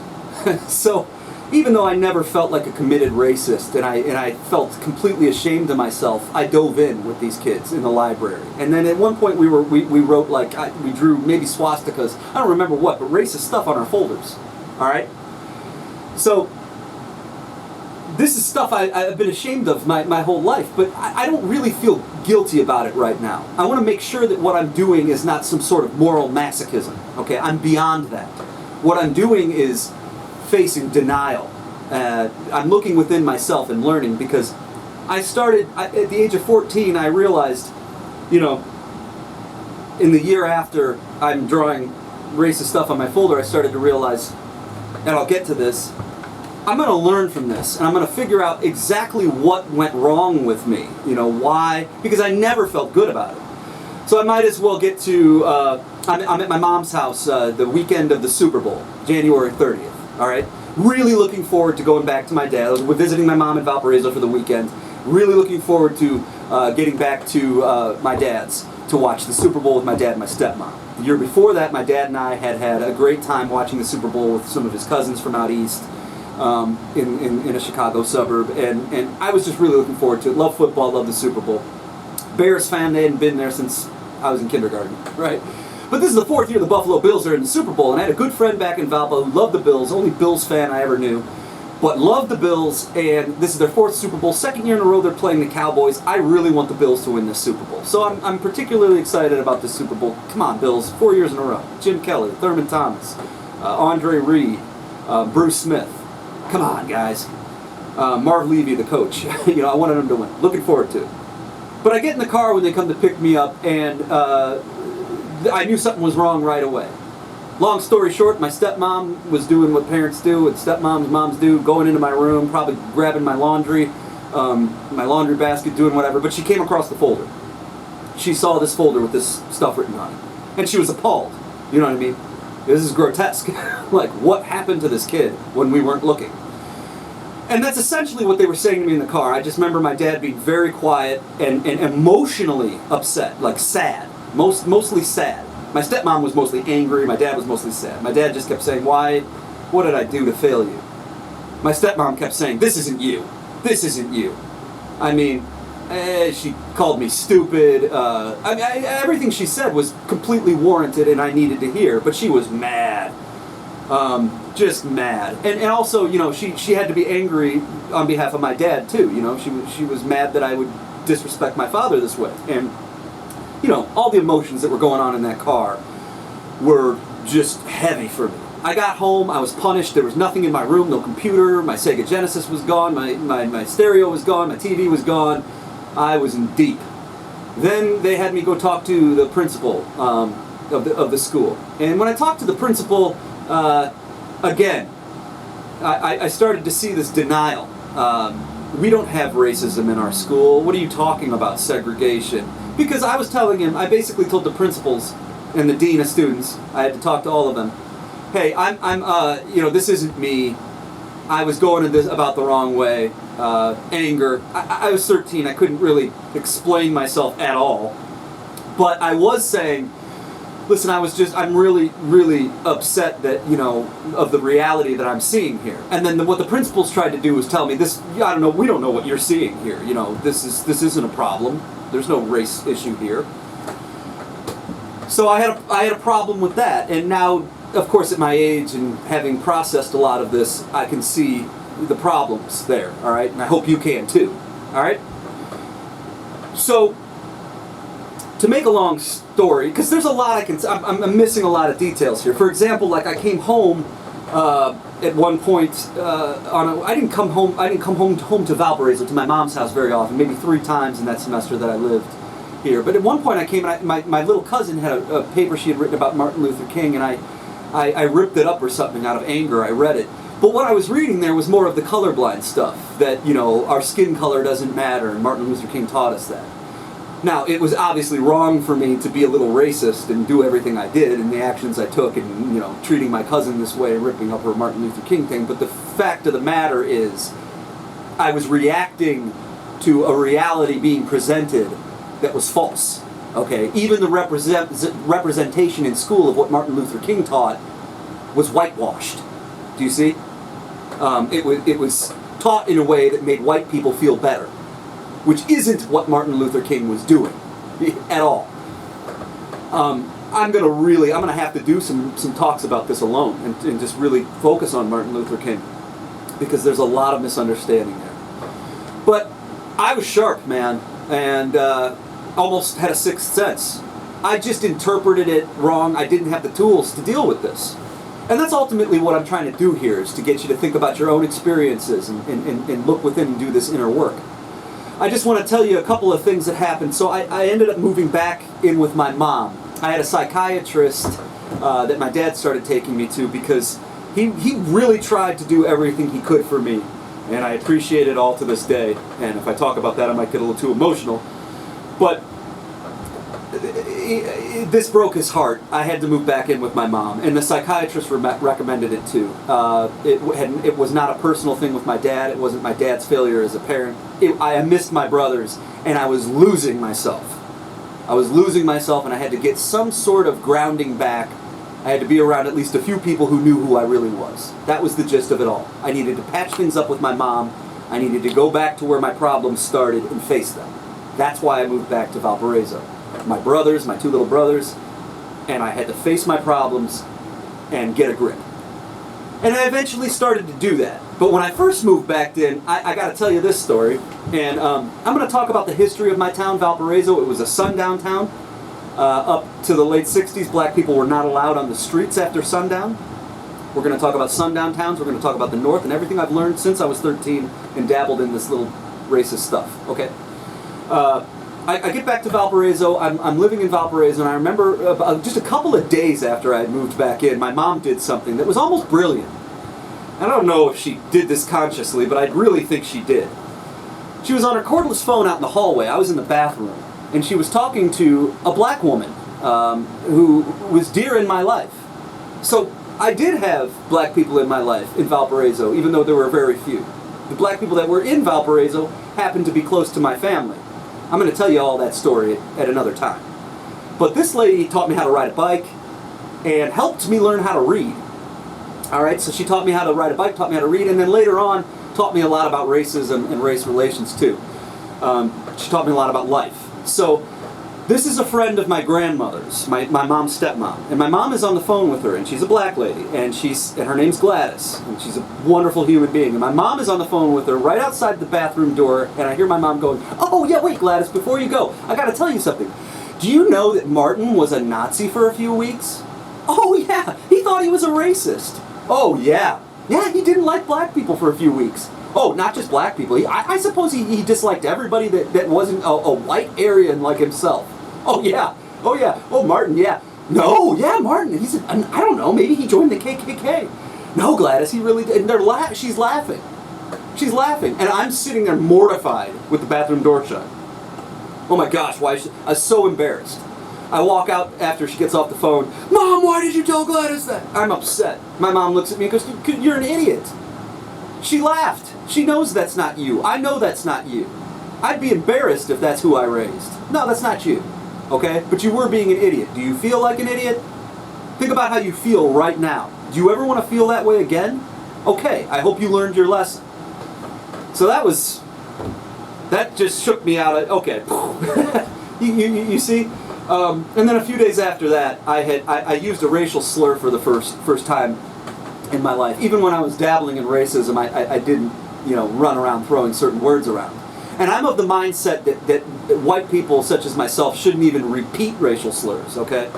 So even though I never felt like a committed racist and I felt completely ashamed of myself, I dove in with these kids in the library. And then at one point we wrote like, we drew maybe swastikas, I don't remember what, but racist stuff on our folders. All right? So this is stuff I've been ashamed of my whole life, but I don't really feel guilty about it right now. I want to make sure that what I'm doing is not some sort of moral masochism. Okay, I'm beyond that. What I'm doing is facing denial. I'm looking within myself and learning, because I started, at the age of 14, I realized, you know, in the year after I'm drawing racist stuff on my folder, I started to realize, and I'll get to this, I'm going to learn from this, and I'm going to figure out exactly what went wrong with me. You know, why? Because I never felt good about it. So I might as well get to, I'm at my mom's house the weekend of the Super Bowl, January 30th, all right? Really looking forward to going back to my dad. I was visiting my mom in Valparaiso for the weekend. Really looking forward to getting back to my dad's to watch the Super Bowl with my dad and my stepmom. The year before that, my dad and I had a great time watching the Super Bowl with some of his cousins from out east. In a Chicago suburb, and I was just really looking forward to it. Love football, love the Super Bowl. Bears fan, they hadn't been there since I was in kindergarten, right? But this is the fourth year the Buffalo Bills are in the Super Bowl, and I had a good friend back in Valpo who loved the Bills, only Bills fan I ever knew, but loved the Bills, and this is their fourth Super Bowl. Second year in a row they're playing the Cowboys. I really want the Bills to win this Super Bowl. So I'm particularly excited about this Super Bowl. Come on, Bills, 4 years in a row. Jim Kelly, Thurman Thomas, Andre Reed, Bruce Smith. Come on, guys. Marv Levy, the coach. You know, I wanted him to win. Looking forward to it. But I get in the car when they come to pick me up, and I knew something was wrong right away. Long story short, my stepmom was doing what parents do, and moms do, going into my room, probably grabbing my laundry basket, doing whatever, but she came across the folder. She saw this folder with this stuff written on it, and she was appalled. You know what I mean? This is grotesque. Like, what happened to this kid when we weren't looking? And that's essentially what they were saying to me in the car. I just remember my dad being very quiet and emotionally upset, like sad, mostly sad. My stepmom was mostly angry. My dad was mostly sad. My dad just kept saying, what did I do to fail you? My stepmom kept saying, this isn't you. This isn't you. I mean, she called me stupid. Everything she said was completely warranted and I needed to hear, but she was mad. Just mad. And also, you know, she had to be angry on behalf of my dad, too. You know, she was mad that I would disrespect my father this way. And, all the emotions that were going on in that car were just heavy for me. I got home, I was punished, there was nothing in my room, no computer, my Sega Genesis was gone, my stereo was gone, my TV was gone. I was in deep. Then they had me go talk to the principal of the school. And when I talked to the principal, again, I started to see this denial. We don't have racism in our school. What are you talking about, segregation? Because I was telling him, I basically told the principals and the dean of students, I had to talk to all of them, hey, this isn't me. I was going about the wrong way. Anger. I was 13. I couldn't really explain myself at all. But I was saying, listen, I'm really, really upset that, of the reality that I'm seeing here. And then what the principals tried to do was tell me this, we don't know what you're seeing here. This isn't a problem. There's no race issue here. So I had a problem with that. And now, of course, at my age and having processed a lot of this, I can see the problems there, all right? And I hope you can too, all right? So, to make a long story, because there's a lot I'm missing a lot of details here. For example, like I came home at one point I didn't come home to Valparaiso, to my mom's house very often, maybe 3 times in that semester that I lived here. But at one point I came and my little cousin had a paper she had written about Martin Luther King, and I ripped it up or something out of anger. I read it. But what I was reading there was more of the colorblind stuff, that, our skin color doesn't matter, and Martin Luther King taught us that. Now, it was obviously wrong for me to be a little racist and do everything I did and the actions I took and, treating my cousin this way, ripping up her Martin Luther King thing. But the fact of the matter is, I was reacting to a reality being presented that was false. Okay? Even the representation in school of what Martin Luther King taught was whitewashed. Do you see? It was taught in a way that made white people feel better, which isn't what Martin Luther King was doing at all. I'm gonna have to do some talks about this alone and just really focus on Martin Luther King, because there's a lot of misunderstanding there. But I was sharp, man, and almost had a sixth sense. I just interpreted it wrong. I didn't have the tools to deal with this. And that's ultimately what I'm trying to do here, is to get you to think about your own experiences and look within and do this inner work. I just want to tell you a couple of things that happened. So I ended up moving back in with my mom. I had a psychiatrist that my dad started taking me to, because he really tried to do everything he could for me. And I appreciate it all to this day. And if I talk about that, I might get a little too emotional. But this broke his heart. I had to move back in with my mom, and the psychiatrist recommended it too. It was not a personal thing with my dad. It wasn't my dad's failure as a parent. I missed my brothers, and I was losing myself. And I had to get some sort of grounding back. I had to be around at least a few people who knew who I really was. That was the gist of it all. I needed to patch things up with my mom. I needed to go back to where my problems started and face them. That's why I moved back to Valparaiso. My brothers, my 2 little brothers, and I had to face my problems and get a grip. And I eventually started to do that. But when I first moved back in, I got to tell you this story. And I'm going to talk about the history of my town, Valparaiso. It was a sundown town. Up to the late 60s, black people were not allowed on the streets after sundown. We're going to talk about sundown towns. We're going to talk about the North and everything I've learned since I was 13 and dabbled in this little racist stuff. Okay? I get back to Valparaiso. I'm living in Valparaiso, and I remember just a couple of days after I had moved back in, my mom did something that was almost brilliant. I don't know if she did this consciously, but I really think she did. She was on her cordless phone out in the hallway. I was in the bathroom, and she was talking to a black woman who was dear in my life. So I did have black people in my life in Valparaiso, even though there were very few. The black people that were in Valparaiso happened to be close to my family. I'm going to tell you all that story at another time. But this lady taught me how to ride a bike and helped me learn how to read. Alright, so she taught me how to ride a bike, taught me how to read, and then later on taught me a lot about racism and race relations too. She taught me a lot about life. So this is a friend of my grandmother's, my mom's stepmom. And my mom is on the phone with her, and she's a black lady, and her name's Gladys, and she's a wonderful human being. And my mom is on the phone with her right outside the bathroom door, and I hear my mom going, "Oh yeah, wait Gladys, before you go, I gotta tell you something. Do you know that Martin was a Nazi for a few weeks? Oh yeah, he thought he was a racist. Oh yeah. Yeah, he didn't like black people for a few weeks. Oh, not just black people. I suppose he disliked everybody that wasn't a white Aryan like himself. Oh yeah. Oh yeah. Oh, Martin, yeah. No, yeah, Martin. I don't know, maybe he joined the KKK. No, Gladys, he really did. And she's laughing. She's laughing. And I'm sitting there mortified with the bathroom door shut. Oh my gosh, I was so embarrassed. I walk out after she gets off the phone. Mom, why did you tell Gladys that? I'm upset. My mom looks at me and goes, you're an idiot. She laughed. She knows that's not you. I know that's not you. I'd be embarrassed if that's who I raised. No, that's not you. Okay? But you were being an idiot. Do you feel like an idiot? Think about how you feel right now. Do you ever want to feel that way again? Okay, I hope you learned your lesson. So that just shook me out. Okay. you see? And then a few days after that, I used a racial slur for the first time in my life. Even when I was dabbling in racism, I didn't, run around throwing certain words around. And I'm of the mindset that white people such as myself shouldn't even repeat racial slurs, okay?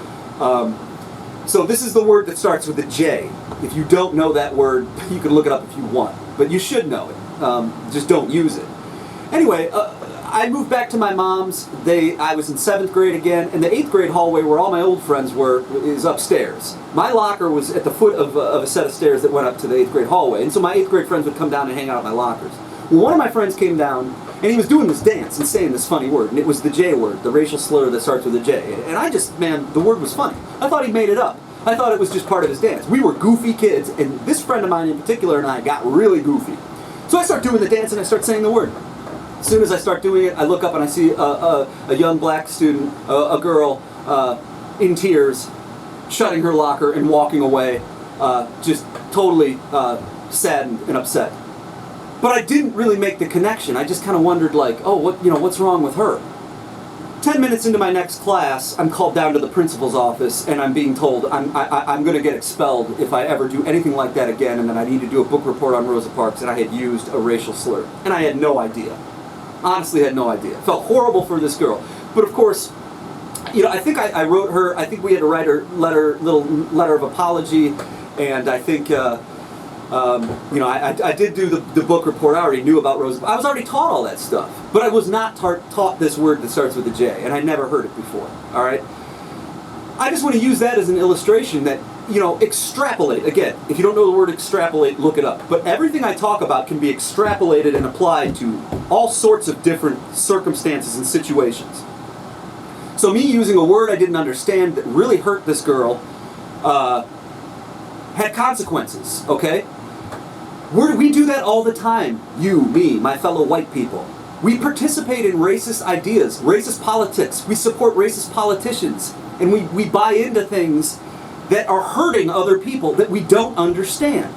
So this is the word that starts with a J. If you don't know that word, you can look it up if you want. But you should know it. Just don't use it. Anyway, I moved back to my mom's. I was in 7th grade again, and the 8th grade hallway where all my old friends were is upstairs. My locker was at the foot of a set of stairs that went up to the 8th grade hallway, and so my 8th grade friends would come down and hang out at my lockers. Well, one of my friends came down, and he was doing this dance and saying this funny word, and it was the J word, the racial slur that starts with a J. And I just, the word was funny. I thought he made it up. I thought it was just part of his dance. We were goofy kids, and this friend of mine in particular and I got really goofy. So I start doing the dance and I start saying the word. As soon as I start doing it, I look up and I see a young black student, a girl, in tears, shutting her locker and walking away, just totally saddened and upset. But I didn't really make the connection. I just kind of wondered, like, oh, what's wrong with her? 10 minutes into my next class, I'm called down to the principal's office, and I'm being told I'm going to get expelled if I ever do anything like that again, and then I need to do a book report on Rosa Parks, and I had used a racial slur. And I had no idea. Honestly, had no idea. Felt horrible for this girl. But of course, I think I wrote her, I think we had to write her little letter of apology, and I think, I did do the book report. I already knew about Rosa. I was already taught all that stuff. But I was not taught this word that starts with a J, and I never heard it before, all right? I just want to use that as an illustration that, extrapolate. Again, if you don't know the word extrapolate, look it up. But everything I talk about can be extrapolated and applied to all sorts of different circumstances and situations. So me using a word I didn't understand that really hurt this girl had consequences, okay? We do that all the time. You, me, my fellow white people. We participate in racist ideas, racist politics. We support racist politicians. And we buy into things that are hurting other people that we don't understand.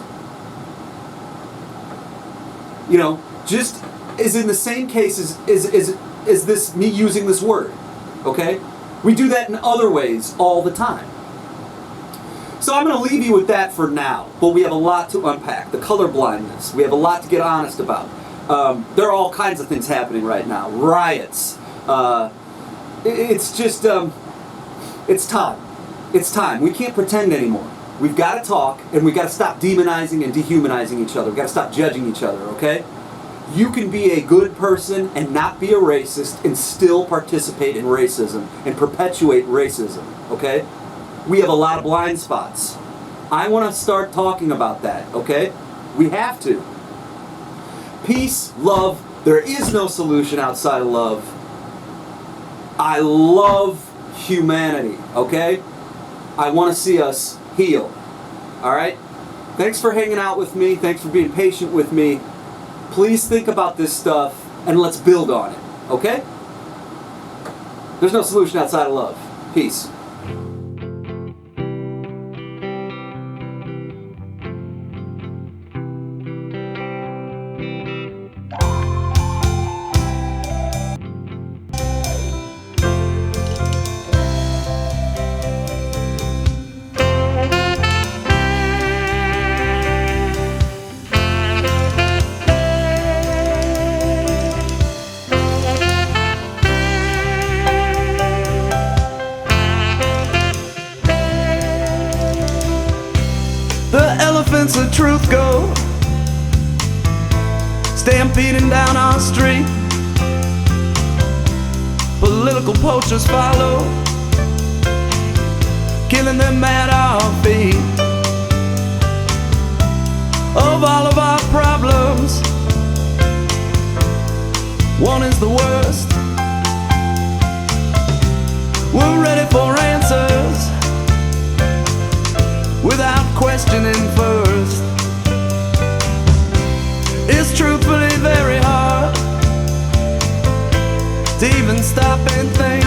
Just as in the same case as this, me using this word, okay? We do that in other ways all the time. So I'm going to leave you with that for now, but we have a lot to unpack. The color blindness, we have a lot to get honest about. There are all kinds of things happening right now. Riots. It's just, it's time. It's time. We can't pretend anymore. We've got to talk, and we've got to stop demonizing and dehumanizing each other. We've got to stop judging each other, okay? You can be a good person and not be a racist and still participate in racism and perpetuate racism, okay? We have a lot of blind spots. I want to start talking about that, okay? We have to. Peace, love, there is no solution outside of love. I love humanity, okay? I want to see us heal, all right? Thanks for hanging out with me. Thanks for being patient with me. Please think about this stuff and let's build on it, okay? There's no solution outside of love. Peace. movements of truth go stampeding down our street. Political poachers follow, killing them at our feet. Of all of our problems, one is the worst. We're ready for answers without questioning first. It's truthfully very hard to even stop and think.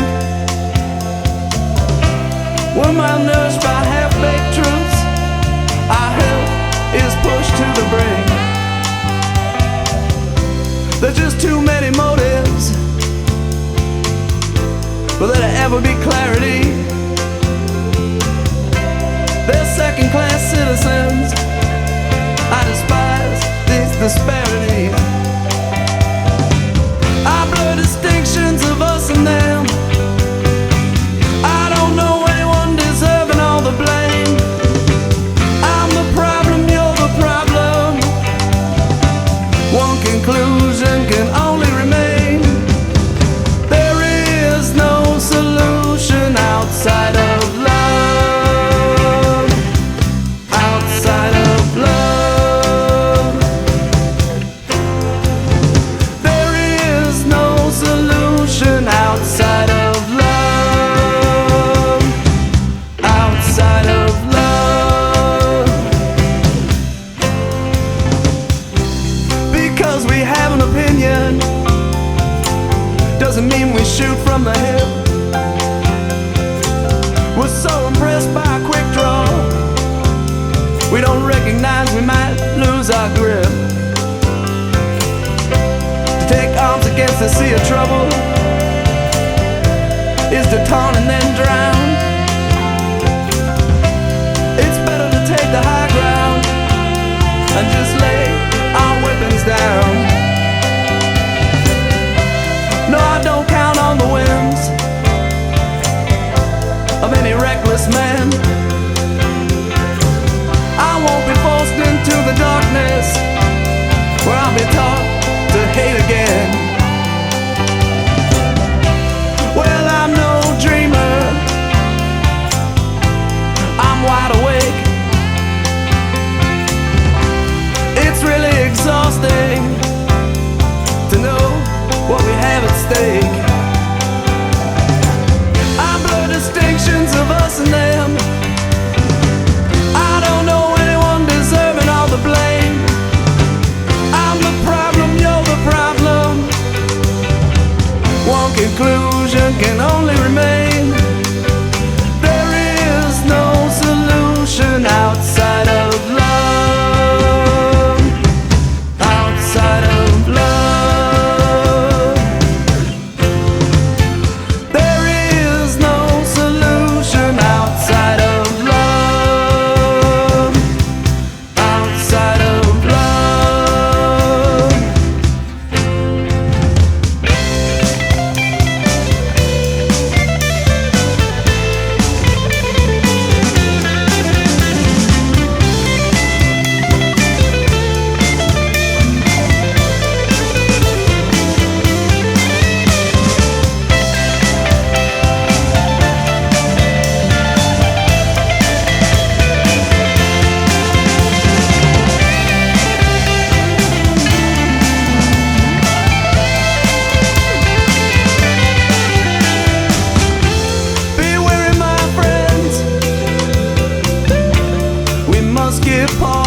We're malnourished by half-baked truths. Our health is pushed to the brink. There's just too many motives for there to ever be clarity. They're second-class citizens. I despise these disparities. I blur distinctions of us and them. I don't know anyone deserving all the blame. I'm the problem, you're the problem. One conclusion can only remain: there is no solution outside of love. Outside of love, there is no solution outside of love. Outside of love. Because we have an opinion doesn't mean we shoot from the hip. We're so impressed by a quick draw, we don't recognize we might lose our grip. To take arms against the sea of trouble is to taunt and then drown. It's better to take the high ground and just lay our weapons down. No, I don't count on the whims of any reckless man. I won't be forced into the darkness where I'll be taught to hate again. Well, I'm no dreamer, I'm wide awake. It's really exhausting to know what we have at stake. I blur distinctions of us and them. I don't know anyone deserving all the blame. I'm the problem, you're the problem. One conclusion can only remain: there is no solution outside of love. Outside of love, there is no solution outside of love. Outside of love. Be wary, my friends, we must give pause.